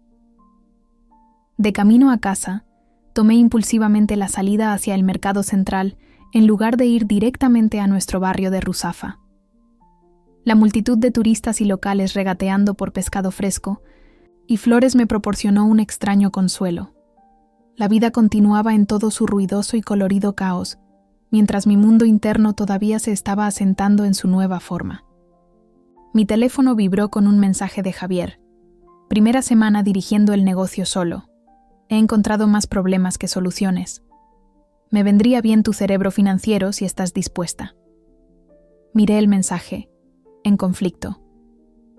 De camino a casa, tomé impulsivamente la salida hacia el mercado central en lugar de ir directamente a nuestro barrio de Ruzafa. La multitud de turistas y locales regateando por pescado fresco y flores me proporcionó un extraño consuelo. La vida continuaba en todo su ruidoso y colorido caos, mientras mi mundo interno todavía se estaba asentando en su nueva forma. Mi teléfono vibró con un mensaje de Javier. «Primera semana dirigiendo el negocio solo. He encontrado más problemas que soluciones. Me vendría bien tu cerebro financiero si estás dispuesta». Miré el mensaje, en conflicto.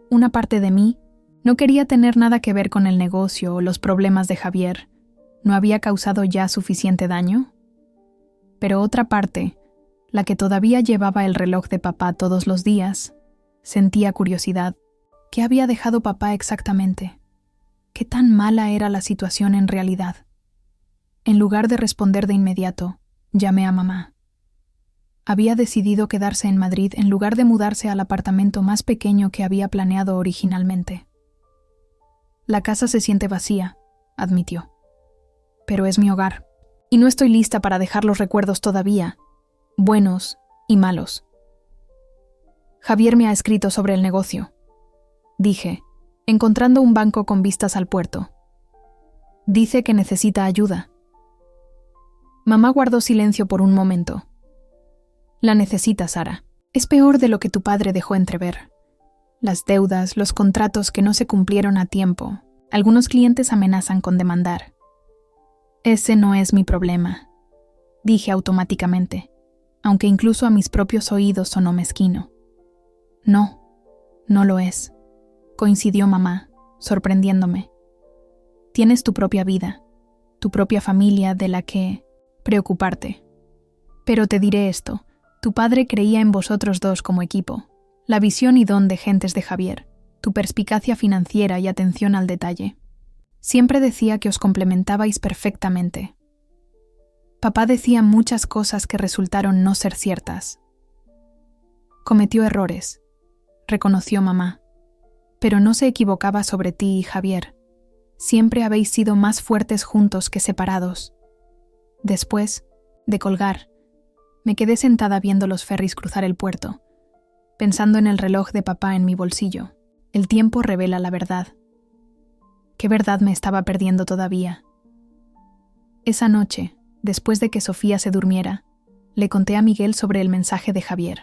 Una parte de mí no quería tener nada que ver con el negocio o los problemas de Javier. ¿No había causado ya suficiente daño? Pero otra parte, la que todavía llevaba el reloj de papá todos los días, sentía curiosidad. ¿Qué había dejado papá exactamente? ¿Qué tan mala era la situación en realidad? En lugar de responder de inmediato, llamé a mamá. Había decidido quedarse en Madrid en lugar de mudarse al apartamento más pequeño que había planeado originalmente. La casa se siente vacía, admitió. Pero es mi hogar, y no estoy lista para dejar los recuerdos todavía, buenos y malos. Javier me ha escrito sobre el negocio, dije, encontrando un banco con vistas al puerto. Dice que necesita ayuda. Mamá guardó silencio por un momento. La necesitas, Sara. Es peor de lo que tu padre dejó entrever. Las deudas, los contratos que no se cumplieron a tiempo. Algunos clientes amenazan con demandar. Ese no es mi problema, dije automáticamente, aunque incluso a mis propios oídos sonó mezquino. No, no lo es, coincidió mamá, sorprendiéndome. Tienes tu propia vida, tu propia familia de la que preocuparte. Pero te diré esto, tu padre creía en vosotros dos como equipo, la visión y don de gentes de Javier, tu perspicacia financiera y atención al detalle. Siempre decía que os complementabais perfectamente. Papá decía muchas cosas que resultaron no ser ciertas. Cometió errores, reconoció mamá, pero no se equivocaba sobre ti y Javier. Siempre habéis sido más fuertes juntos que separados. Después de colgar, me quedé sentada viendo los ferries cruzar el puerto, pensando en el reloj de papá en mi bolsillo. El tiempo revela la verdad. ¿Qué verdad me estaba perdiendo todavía? Esa noche, después de que Sofía se durmiera, le conté a Miguel sobre el mensaje de Javier.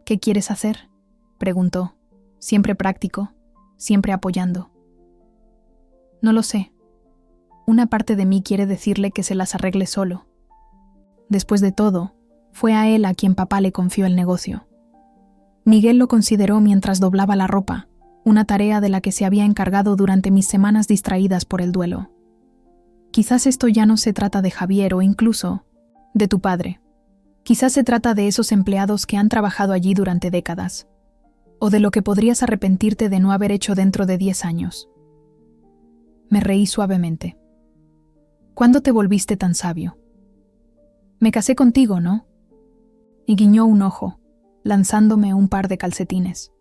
¿Qué quieres hacer?, preguntó, siempre práctico, siempre apoyando. No lo sé. Una parte de mí quiere decirle que se las arregle solo. Después de todo, fue a él a quien papá le confió el negocio. Miguel lo consideró mientras doblaba la ropa, una tarea de la que se había encargado durante mis semanas distraídas por el duelo. Quizás esto ya no se trata de Javier o incluso de tu padre. Quizás se trata de esos empleados que han trabajado allí durante décadas, o de lo que podrías arrepentirte de no haber hecho dentro de 10 años. Me reí suavemente. ¿Cuándo te volviste tan sabio? Me casé contigo, ¿no? Y guiñó un ojo, lanzándome un par de calcetines.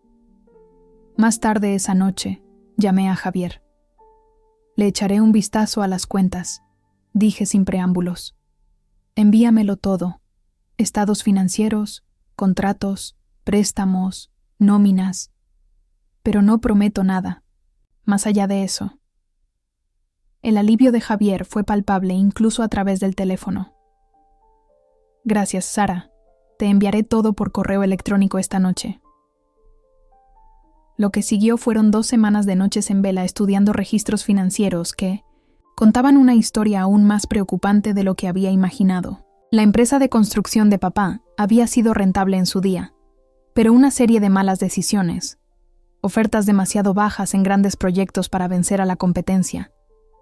Más tarde esa noche, llamé a Javier. Le echaré un vistazo a las cuentas, dije sin preámbulos. Envíamelo todo, estados financieros, contratos, préstamos, nóminas. Pero no prometo nada, más allá de eso. El alivio de Javier fue palpable incluso a través del teléfono. Gracias, Sara. Te enviaré todo por correo electrónico esta noche. Lo que siguió fueron 2 semanas de noches en vela estudiando registros financieros que contaban una historia aún más preocupante de lo que había imaginado. La empresa de construcción de papá había sido rentable en su día, pero una serie de malas decisiones, ofertas demasiado bajas en grandes proyectos para vencer a la competencia,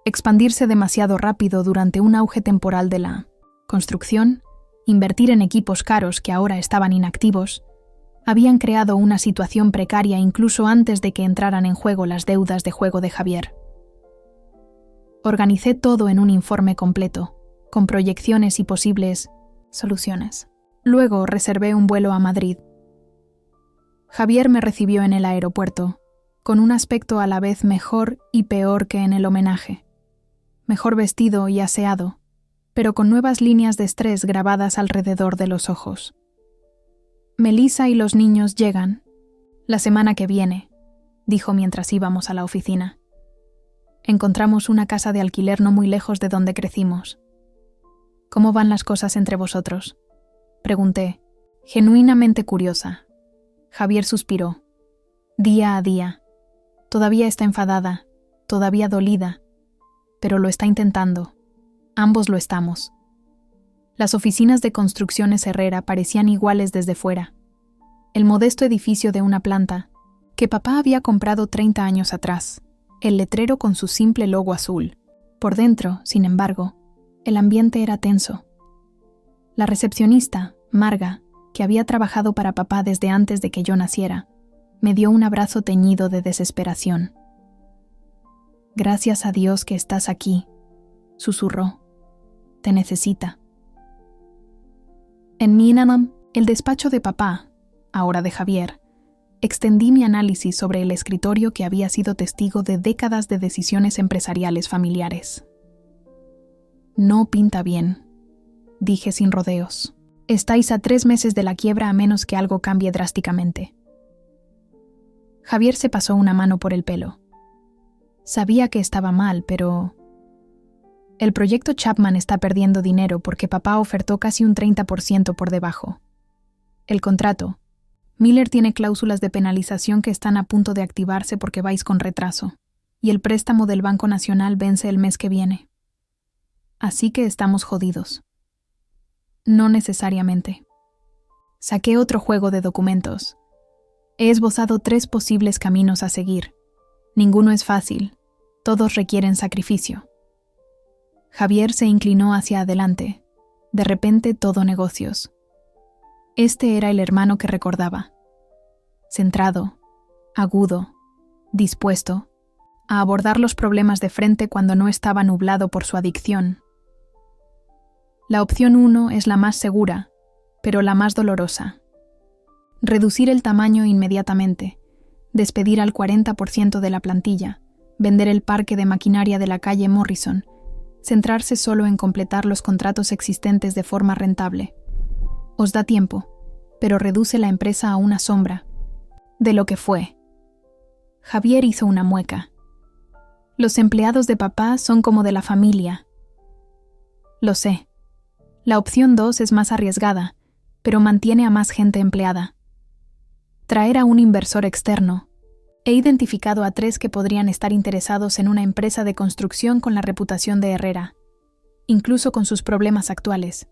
expandirse demasiado rápido durante un auge temporal de la construcción, invertir en equipos caros que ahora estaban inactivos, habían creado una situación precaria incluso antes de que entraran en juego las deudas de juego de Javier. Organicé todo en un informe completo, con proyecciones y posibles soluciones. Luego reservé un vuelo a Madrid. Javier me recibió en el aeropuerto, con un aspecto a la vez mejor y peor que en el homenaje. Mejor vestido y aseado, pero con nuevas líneas de estrés grabadas alrededor de los ojos. Melissa y los niños llegan la semana que viene, dijo mientras íbamos a la oficina. Encontramos una casa de alquiler no muy lejos de donde crecimos. ¿Cómo van las cosas entre vosotros?, pregunté, genuinamente curiosa. Javier suspiró. Día a día. Todavía está enfadada, todavía dolida, pero lo está intentando. Ambos lo estamos. Las oficinas de Construcciones Herrera parecían iguales desde fuera. El modesto edificio de una planta, que papá había comprado 30 años atrás, el letrero con su simple logo azul. Por dentro, sin embargo, el ambiente era tenso. La recepcionista, Marga, que había trabajado para papá desde antes de que yo naciera, Me dio un abrazo teñido de desesperación. «Gracias a Dios que estás aquí», susurró. «Te necesita». En Minimum, el despacho de papá, ahora de Javier, extendí mi análisis sobre el escritorio que había sido testigo de décadas de decisiones empresariales familiares. «No pinta bien», dije sin rodeos. «Estáis a 3 meses de la quiebra a menos que algo cambie drásticamente». Javier se pasó una mano por el pelo. Sabía que estaba mal, pero... El proyecto Chapman está perdiendo dinero porque papá ofertó casi un 30% por debajo. El contrato. Miller tiene cláusulas de penalización que están a punto de activarse porque vais con retraso, y el préstamo del Banco Nacional vence el mes que viene. Así que estamos jodidos. No necesariamente. Saqué otro juego de documentos. He esbozado 3 posibles caminos a seguir. Ninguno es fácil. Todos requieren sacrificio. Javier se inclinó hacia adelante. De repente todo negocios. Este era el hermano que recordaba. Centrado, agudo, dispuesto a abordar los problemas de frente cuando no estaba nublado por su adicción. La opción 1 es la más segura, pero la más dolorosa. Reducir el tamaño inmediatamente, despedir al 40% de la plantilla, vender el parque de maquinaria de la calle Morrison, centrarse solo en completar los contratos existentes de forma rentable. Os da tiempo, pero reduce la empresa a una sombra de lo que fue. Javier hizo una mueca. Los empleados de papá son como de la familia. Lo sé. La opción 2 es más arriesgada, pero mantiene a más gente empleada. Traer a un inversor externo. He identificado a 3 que podrían estar interesados en una empresa de construcción con la reputación de Herrera, incluso con sus problemas actuales.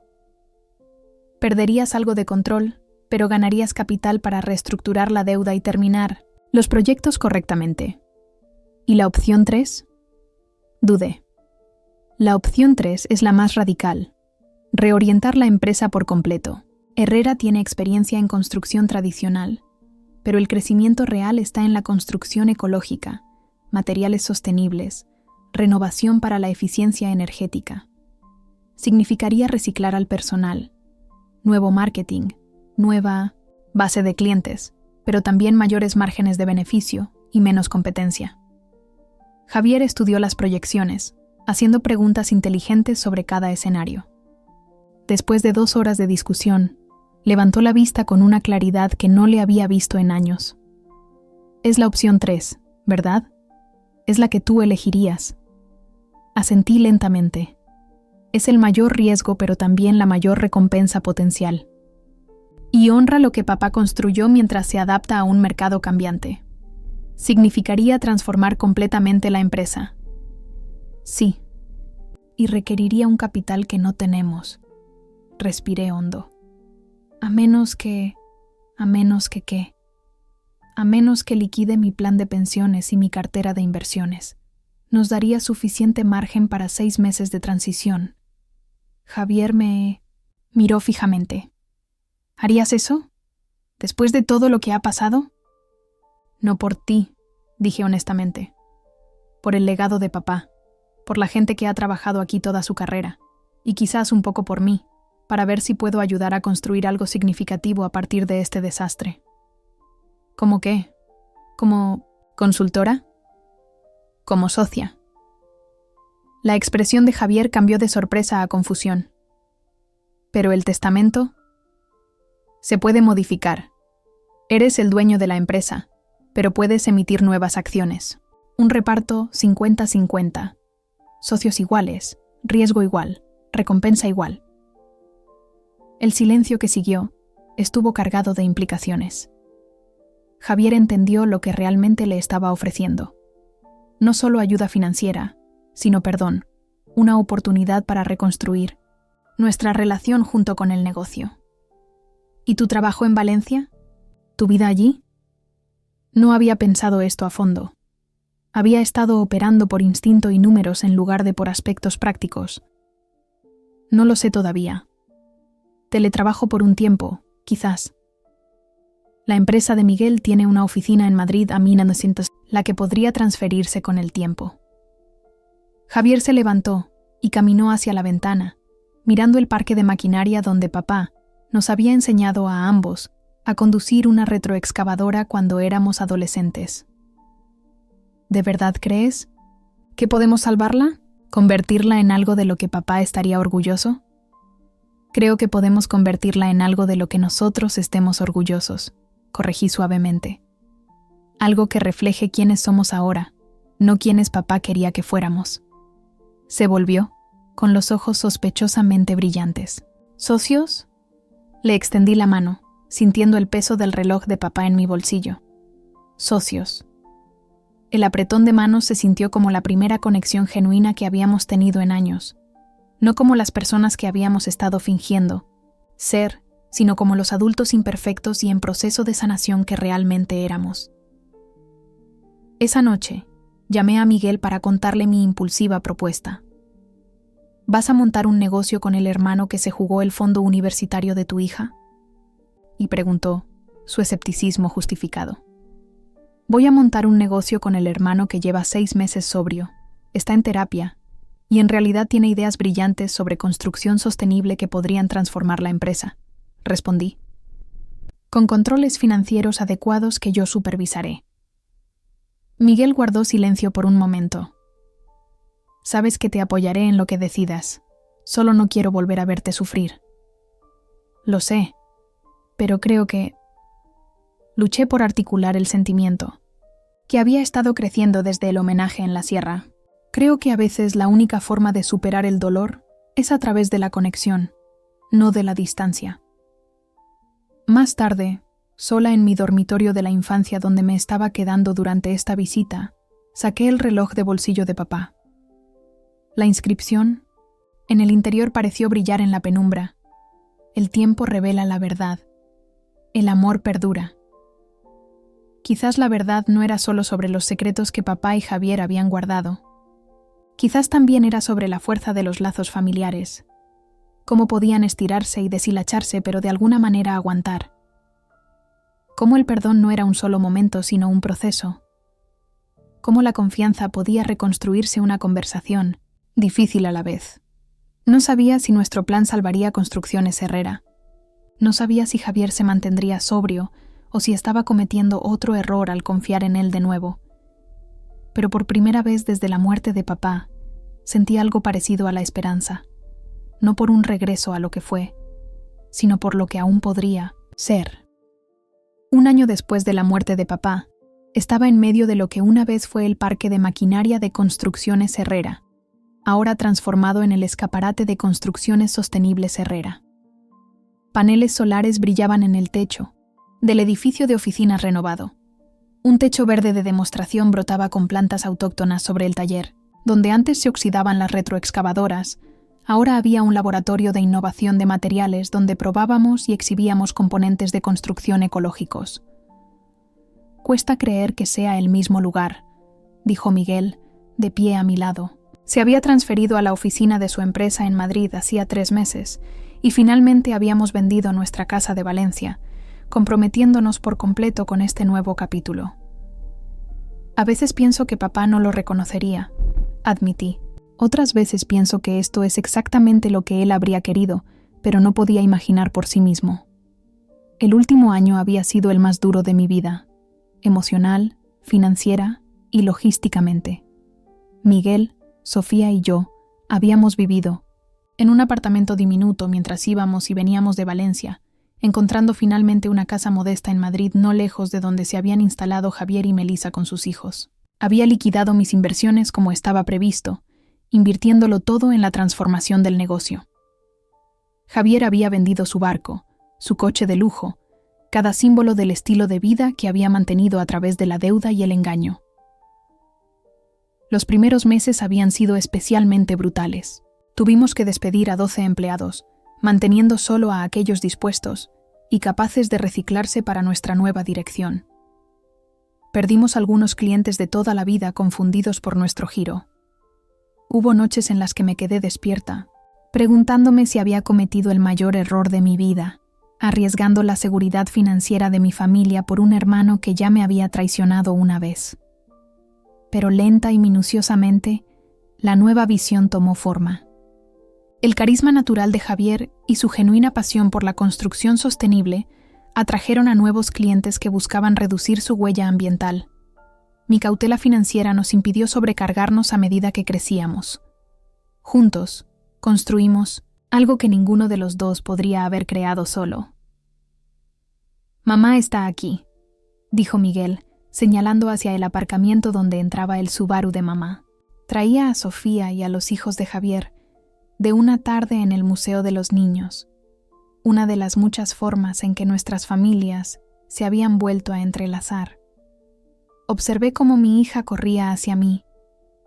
Perderías algo de control, pero ganarías capital para reestructurar la deuda y terminar los proyectos correctamente. ¿Y la opción 3? Dudé. La opción 3 es la más radical. Reorientar la empresa por completo. Herrera tiene experiencia en construcción tradicional, pero el crecimiento real está en la construcción ecológica, materiales sostenibles, renovación para la eficiencia energética. Significaría reciclar al personal, nuevo marketing, nueva base de clientes, pero también mayores márgenes de beneficio y menos competencia. Javier estudió las proyecciones, haciendo preguntas inteligentes sobre cada escenario. Después de 2 horas de discusión, levantó la vista con una claridad que no le había visto en años. Es la opción 3, ¿verdad? Es la que tú elegirías. Asentí lentamente. Es el mayor riesgo, pero también la mayor recompensa potencial. Y honra lo que papá construyó mientras se adapta a un mercado cambiante. Significaría transformar completamente la empresa. Sí. Y requeriría un capital que no tenemos. Respiré hondo. A menos que liquide mi plan de pensiones y mi cartera de inversiones. Nos daría suficiente margen para 6 meses de transición. Javier me miró fijamente. ¿Harías eso? ¿Después de todo lo que ha pasado? No por ti, dije honestamente. Por el legado de papá, por la gente que ha trabajado aquí toda su carrera, y quizás un poco por mí, para ver si puedo ayudar a construir algo significativo a partir de este desastre. ¿Cómo qué? ¿Como consultora? Como socia. La expresión de Javier cambió de sorpresa a confusión. ¿Pero el testamento? Se puede modificar. Eres el dueño de la empresa, pero puedes emitir nuevas acciones. Un reparto 50-50. Socios iguales, riesgo igual, recompensa igual. El silencio que siguió estuvo cargado de implicaciones. Javier entendió lo que realmente le estaba ofreciendo. No solo ayuda financiera, sino perdón, una oportunidad para reconstruir nuestra relación junto con el negocio. ¿Y tu trabajo en Valencia? ¿Tu vida allí? No había pensado esto a fondo. Había estado operando por instinto y números en lugar de por aspectos prácticos. No lo sé todavía. Teletrabajo por un tiempo, quizás. La empresa de Miguel tiene una oficina en Madrid a 1900, la que podría transferirse con el tiempo. Javier se levantó y caminó hacia la ventana, mirando el parque de maquinaria donde papá nos había enseñado a ambos a conducir una retroexcavadora cuando éramos adolescentes. ¿De verdad crees que podemos salvarla? ¿Convertirla en algo de lo que papá estaría orgulloso? Creo que podemos convertirla en algo de lo que nosotros estemos orgullosos, corregí suavemente. Algo que refleje quiénes somos ahora, no quiénes papá quería que fuéramos. Se volvió, con los ojos sospechosamente brillantes. ¿Socios? Le extendí la mano, sintiendo el peso del reloj de papá en mi bolsillo. Socios. El apretón de manos se sintió como la primera conexión genuina que habíamos tenido en años, no como las personas que habíamos estado fingiendo ser, sino como los adultos imperfectos y en proceso de sanación que realmente éramos. Esa noche, llamé a Miguel para contarle mi impulsiva propuesta. ¿Vas a montar un negocio con el hermano que se jugó el fondo universitario de tu hija? Y preguntó, su escepticismo justificado. Voy a montar un negocio con el hermano que lleva 6 meses sobrio, está en terapia, y en realidad tiene ideas brillantes sobre construcción sostenible que podrían transformar la empresa, respondí. Con controles financieros adecuados que yo supervisaré. Miguel guardó silencio por un momento. Sabes que te apoyaré en lo que decidas, solo no quiero volver a verte sufrir. Lo sé, pero creo que... Luché por articular el sentimiento, que había estado creciendo desde el homenaje en la sierra. Creo que a veces la única forma de superar el dolor es a través de la conexión, no de la distancia. Más tarde, sola en mi dormitorio de la infancia donde me estaba quedando durante esta visita, saqué el reloj de bolsillo de papá. La inscripción, en el interior pareció brillar en la penumbra. El tiempo revela la verdad. El amor perdura. Quizás la verdad no era solo sobre los secretos que papá y Javier habían guardado. Quizás también era sobre la fuerza de los lazos familiares. Cómo podían estirarse y deshilacharse, pero de alguna manera aguantar. Cómo el perdón no era un solo momento, sino un proceso. Cómo la confianza podía reconstruirse una conversación, difícil a la vez. No sabía si nuestro plan salvaría Construcciones Herrera. No sabía si Javier se mantendría sobrio o si estaba cometiendo otro error al confiar en él de nuevo. Pero por primera vez desde la muerte de papá, sentí algo parecido a la esperanza. No por un regreso a lo que fue, sino por lo que aún podría ser. Un año después de la muerte de papá, estaba en medio de lo que una vez fue el parque de maquinaria de Construcciones Herrera, ahora transformado en el escaparate de Construcciones Sostenibles Herrera. Paneles solares brillaban en el techo del edificio de oficinas renovado. Un techo verde de demostración brotaba con plantas autóctonas sobre el taller. Donde antes se oxidaban las retroexcavadoras, ahora había un laboratorio de innovación de materiales donde probábamos y exhibíamos componentes de construcción ecológicos. Cuesta creer que sea el mismo lugar, dijo Miguel, de pie a mi lado. Se había transferido a la oficina de su empresa en Madrid hacía 3 meses y finalmente habíamos vendido nuestra casa de Valencia, comprometiéndonos por completo con este nuevo capítulo. A veces pienso que papá no lo reconocería, admití. Otras veces pienso que esto es exactamente lo que él habría querido, pero no podía imaginar por sí mismo. El último año había sido el más duro de mi vida, emocional, financiera y logísticamente. Miguel, Sofía y yo habíamos vivido en un apartamento diminuto mientras íbamos y veníamos de Valencia, encontrando finalmente una casa modesta en Madrid no lejos de donde se habían instalado Javier y Melissa con sus hijos. Había liquidado mis inversiones como estaba previsto, invirtiéndolo todo en la transformación del negocio. Javier había vendido su barco, su coche de lujo, cada símbolo del estilo de vida que había mantenido a través de la deuda y el engaño. Los primeros meses habían sido especialmente brutales. Tuvimos que despedir a 12 empleados, manteniendo solo a aquellos dispuestos y capaces de reciclarse para nuestra nueva dirección. Perdimos algunos clientes de toda la vida confundidos por nuestro giro. Hubo noches en las que me quedé despierta, preguntándome si había cometido el mayor error de mi vida, arriesgando la seguridad financiera de mi familia por un hermano que ya me había traicionado una vez. Pero lenta y minuciosamente, la nueva visión tomó forma. El carisma natural de Javier y su genuina pasión por la construcción sostenible atrajeron a nuevos clientes que buscaban reducir su huella ambiental. Mi cautela financiera nos impidió sobrecargarnos a medida que crecíamos. Juntos, construimos algo que ninguno de los dos podría haber creado solo. «Mamá está aquí», dijo Miguel, señalando hacia el aparcamiento donde entraba el Subaru de mamá. Traía a Sofía y a los hijos de Javier de una tarde en el Museo de los Niños, una de las muchas formas en que nuestras familias se habían vuelto a entrelazar. Observé cómo mi hija corría hacia mí,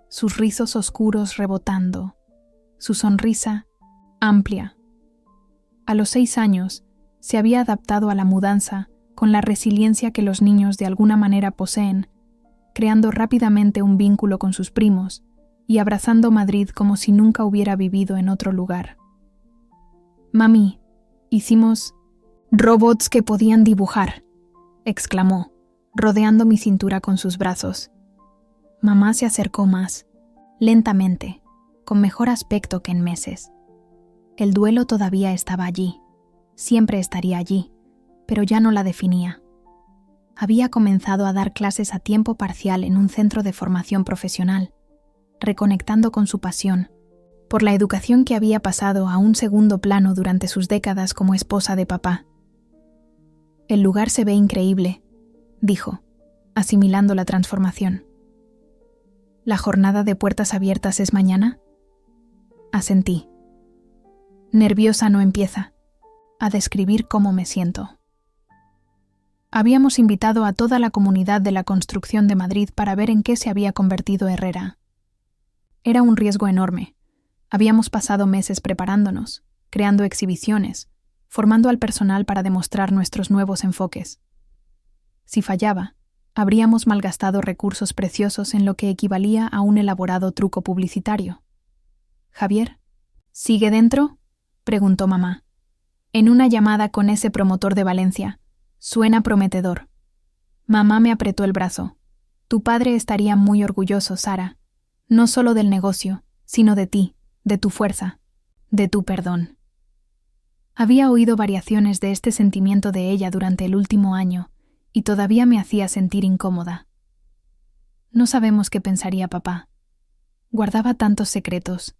sus rizos oscuros rebotando, su sonrisa amplia. A los 6 años, se había adaptado a la mudanza con la resiliencia que los niños de alguna manera poseen, creando rápidamente un vínculo con sus primos y abrazando Madrid como si nunca hubiera vivido en otro lugar. «Mami, hicimos robots que podían dibujar», exclamó, rodeando mi cintura con sus brazos. Mamá se acercó más, lentamente, con mejor aspecto que en meses. El duelo todavía estaba allí, siempre estaría allí, pero ya no la definía. Había comenzado a dar clases a tiempo parcial en un centro de formación profesional, reconectando con su pasión, por la educación que había pasado a un segundo plano durante sus décadas como esposa de papá. «El lugar se ve increíble», dijo, asimilando la transformación. «¿La jornada de puertas abiertas es mañana?» Asentí. Nerviosa no empieza a describir cómo me siento. Habíamos invitado a toda la comunidad de la construcción de Madrid para ver en qué se había convertido Herrera. Era un riesgo enorme. Habíamos pasado meses preparándonos, creando exhibiciones, formando al personal para demostrar nuestros nuevos enfoques. Si fallaba, habríamos malgastado recursos preciosos en lo que equivalía a un elaborado truco publicitario. «Javier, ¿sigue dentro?», preguntó mamá. «En una llamada con ese promotor de Valencia. Suena prometedor». Mamá me apretó el brazo. «Tu padre estaría muy orgulloso, Sara. No solo del negocio, sino de ti, de tu fuerza, de tu perdón». Había oído variaciones de este sentimiento de ella durante el último año y todavía me hacía sentir incómoda. No sabemos qué pensaría papá. Guardaba tantos secretos.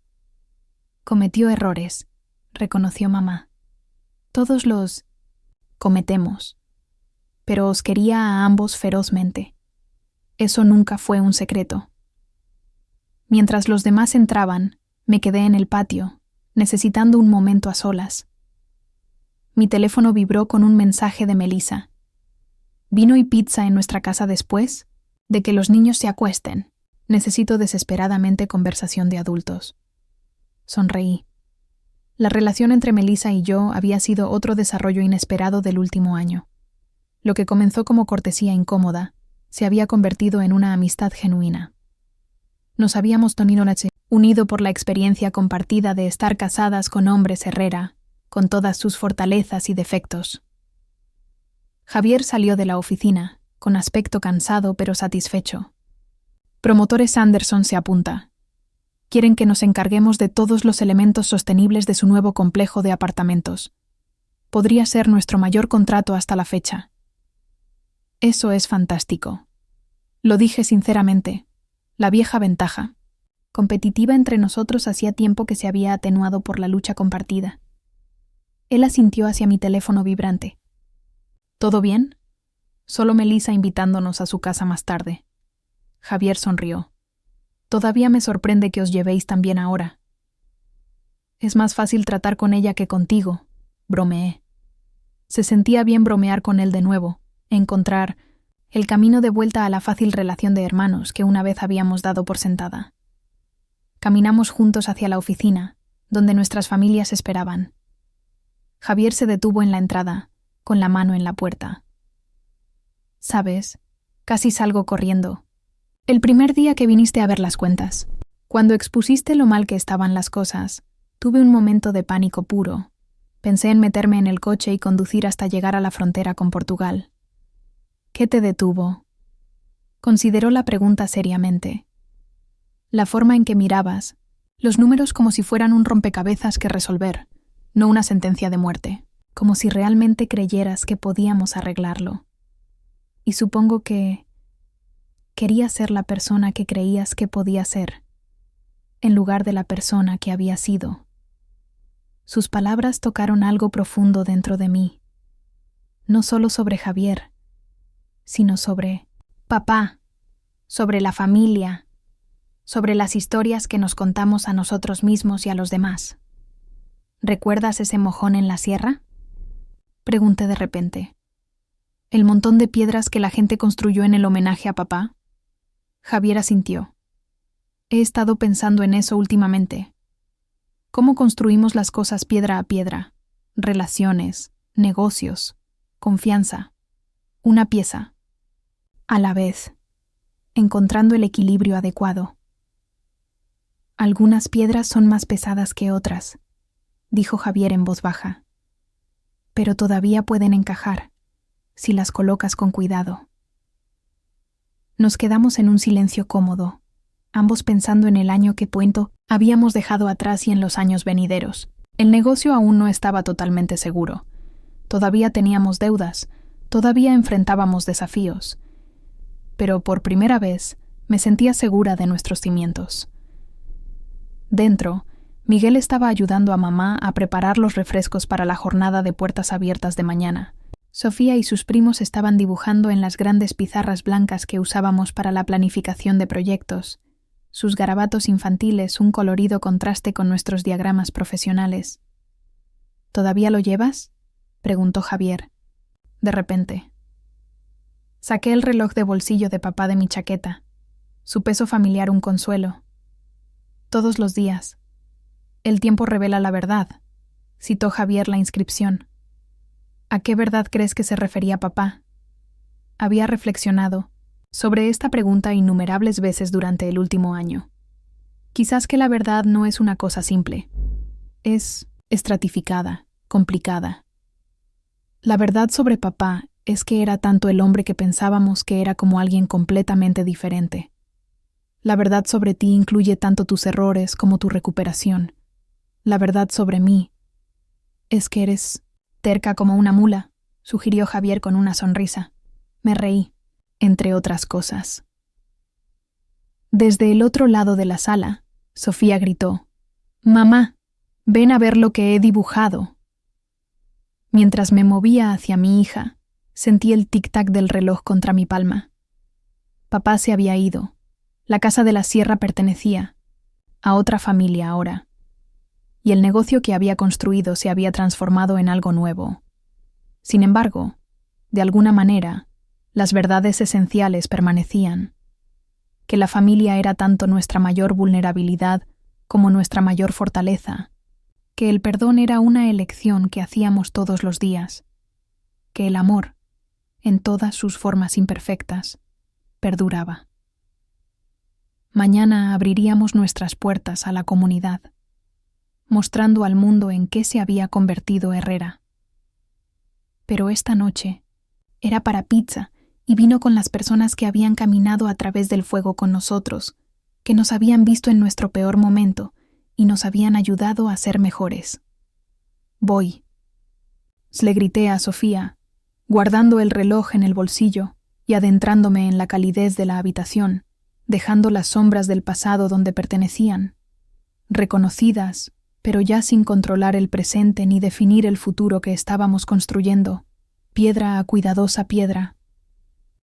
Cometió errores, reconoció mamá. Todos los cometemos, pero os quería a ambos ferozmente. Eso nunca fue un secreto. Mientras los demás entraban, me quedé en el patio, necesitando un momento a solas. Mi teléfono vibró con un mensaje de Melissa. «¿Vino y pizza en nuestra casa después? De que los niños se acuesten. Necesito desesperadamente conversación de adultos». Sonreí. La relación entre Melissa y yo había sido otro desarrollo inesperado del último año. Lo que comenzó como cortesía incómoda se había convertido en una amistad genuina. Nos habíamos unido por la experiencia compartida de estar casadas con hombres Herrera, con todas sus fortalezas y defectos. Javier salió de la oficina, con aspecto cansado pero satisfecho. «Promotores Anderson se apunta. Quieren que nos encarguemos de todos los elementos sostenibles de su nuevo complejo de apartamentos. Podría ser nuestro mayor contrato hasta la fecha». «Eso es fantástico». Lo dije sinceramente. La vieja ventaja, competitiva entre nosotros, hacía tiempo que se había atenuado por la lucha compartida. Él asintió hacia mi teléfono vibrante. «¿Todo bien?» Solo Melissa invitándonos a su casa más tarde. Javier sonrió. «Todavía me sorprende que os llevéis tan bien ahora». «Es más fácil tratar con ella que contigo», bromeé. Se sentía bien bromear con él de nuevo, encontrar el camino de vuelta a la fácil relación de hermanos que una vez habíamos dado por sentada. Caminamos juntos hacia la oficina, donde nuestras familias esperaban. Javier se detuvo en la entrada, con la mano en la puerta. «¿Sabes? Casi salgo corriendo. El primer día que viniste a ver las cuentas, cuando expusiste lo mal que estaban las cosas, tuve un momento de pánico puro. Pensé en meterme en el coche y conducir hasta llegar a la frontera con Portugal. ¿Qué te detuvo? Consideró la pregunta seriamente. La forma en que mirabas, los números como si fueran un rompecabezas que resolver, no una sentencia de muerte, como si realmente creyeras que podíamos arreglarlo. Y supongo que querías ser la persona que creías que podía ser, en lugar de la persona que había sido. Sus palabras tocaron algo profundo dentro de mí, no solo sobre Javier, sino sobre papá, sobre la familia, sobre las historias que nos contamos a nosotros mismos y a los demás. ¿Recuerdas ese mojón en la sierra? Pregunté de repente. ¿El montón de piedras que la gente construyó en el homenaje a papá? Javier asintió. He estado pensando en eso últimamente. ¿Cómo construimos las cosas piedra a piedra? Relaciones, negocios, confianza. Una pieza, a la vez, encontrando el equilibrio adecuado. Algunas piedras son más pesadas que otras, dijo Javier en voz baja, pero todavía pueden encajar, si las colocas con cuidado. Nos quedamos en un silencio cómodo, ambos pensando en el año que pronto habíamos dejado atrás y en los años venideros. El negocio aún no estaba totalmente seguro. Todavía teníamos deudas, todavía enfrentábamos desafíos. Pero por primera vez me sentía segura de nuestros cimientos. Dentro, Miguel estaba ayudando a mamá a preparar los refrescos para la jornada de puertas abiertas de mañana. Sofía y sus primos estaban dibujando en las grandes pizarras blancas que usábamos para la planificación de proyectos, sus garabatos infantiles un colorido contraste con nuestros diagramas profesionales. ¿Todavía lo llevas?, preguntó Javier. De repente. Saqué el reloj de bolsillo de papá de mi chaqueta, su peso familiar un consuelo. Todos los días. El tiempo revela la verdad, citó Javier la inscripción. ¿A qué verdad crees que se refería papá? Había reflexionado sobre esta pregunta innumerables veces durante el último año. Quizás que la verdad no es una cosa simple. Es estratificada, complicada. La verdad sobre papá es que era tanto el hombre que pensábamos que era como alguien completamente diferente. La verdad sobre ti incluye tanto tus errores como tu recuperación. La verdad sobre mí es que eres terca como una mula, sugirió Javier con una sonrisa. Me reí, entre otras cosas. Desde el otro lado de la sala, Sofía gritó: «Mamá, ven a ver lo que he dibujado». Mientras me movía hacia mi hija, sentí el tic-tac del reloj contra mi palma. Papá se había ido. La casa de la sierra pertenecía a otra familia ahora. Y el negocio que había construido se había transformado en algo nuevo. Sin embargo, de alguna manera, las verdades esenciales permanecían. Que la familia era tanto nuestra mayor vulnerabilidad como nuestra mayor fortaleza. Que el perdón era una elección que hacíamos todos los días. Que el amor, en todas sus formas imperfectas, perduraba. Mañana abriríamos nuestras puertas a la comunidad, mostrando al mundo en qué se había convertido Herrera. Pero esta noche era para pizza y vino con las personas que habían caminado a través del fuego con nosotros, que nos habían visto en nuestro peor momento y nos habían ayudado a ser mejores. «Voy», le grité a Sofía, guardando el reloj en el bolsillo y adentrándome en la calidez de la habitación, dejando las sombras del pasado donde pertenecían, reconocidas, pero ya sin controlar el presente ni definir el futuro que estábamos construyendo, piedra a cuidadosa piedra,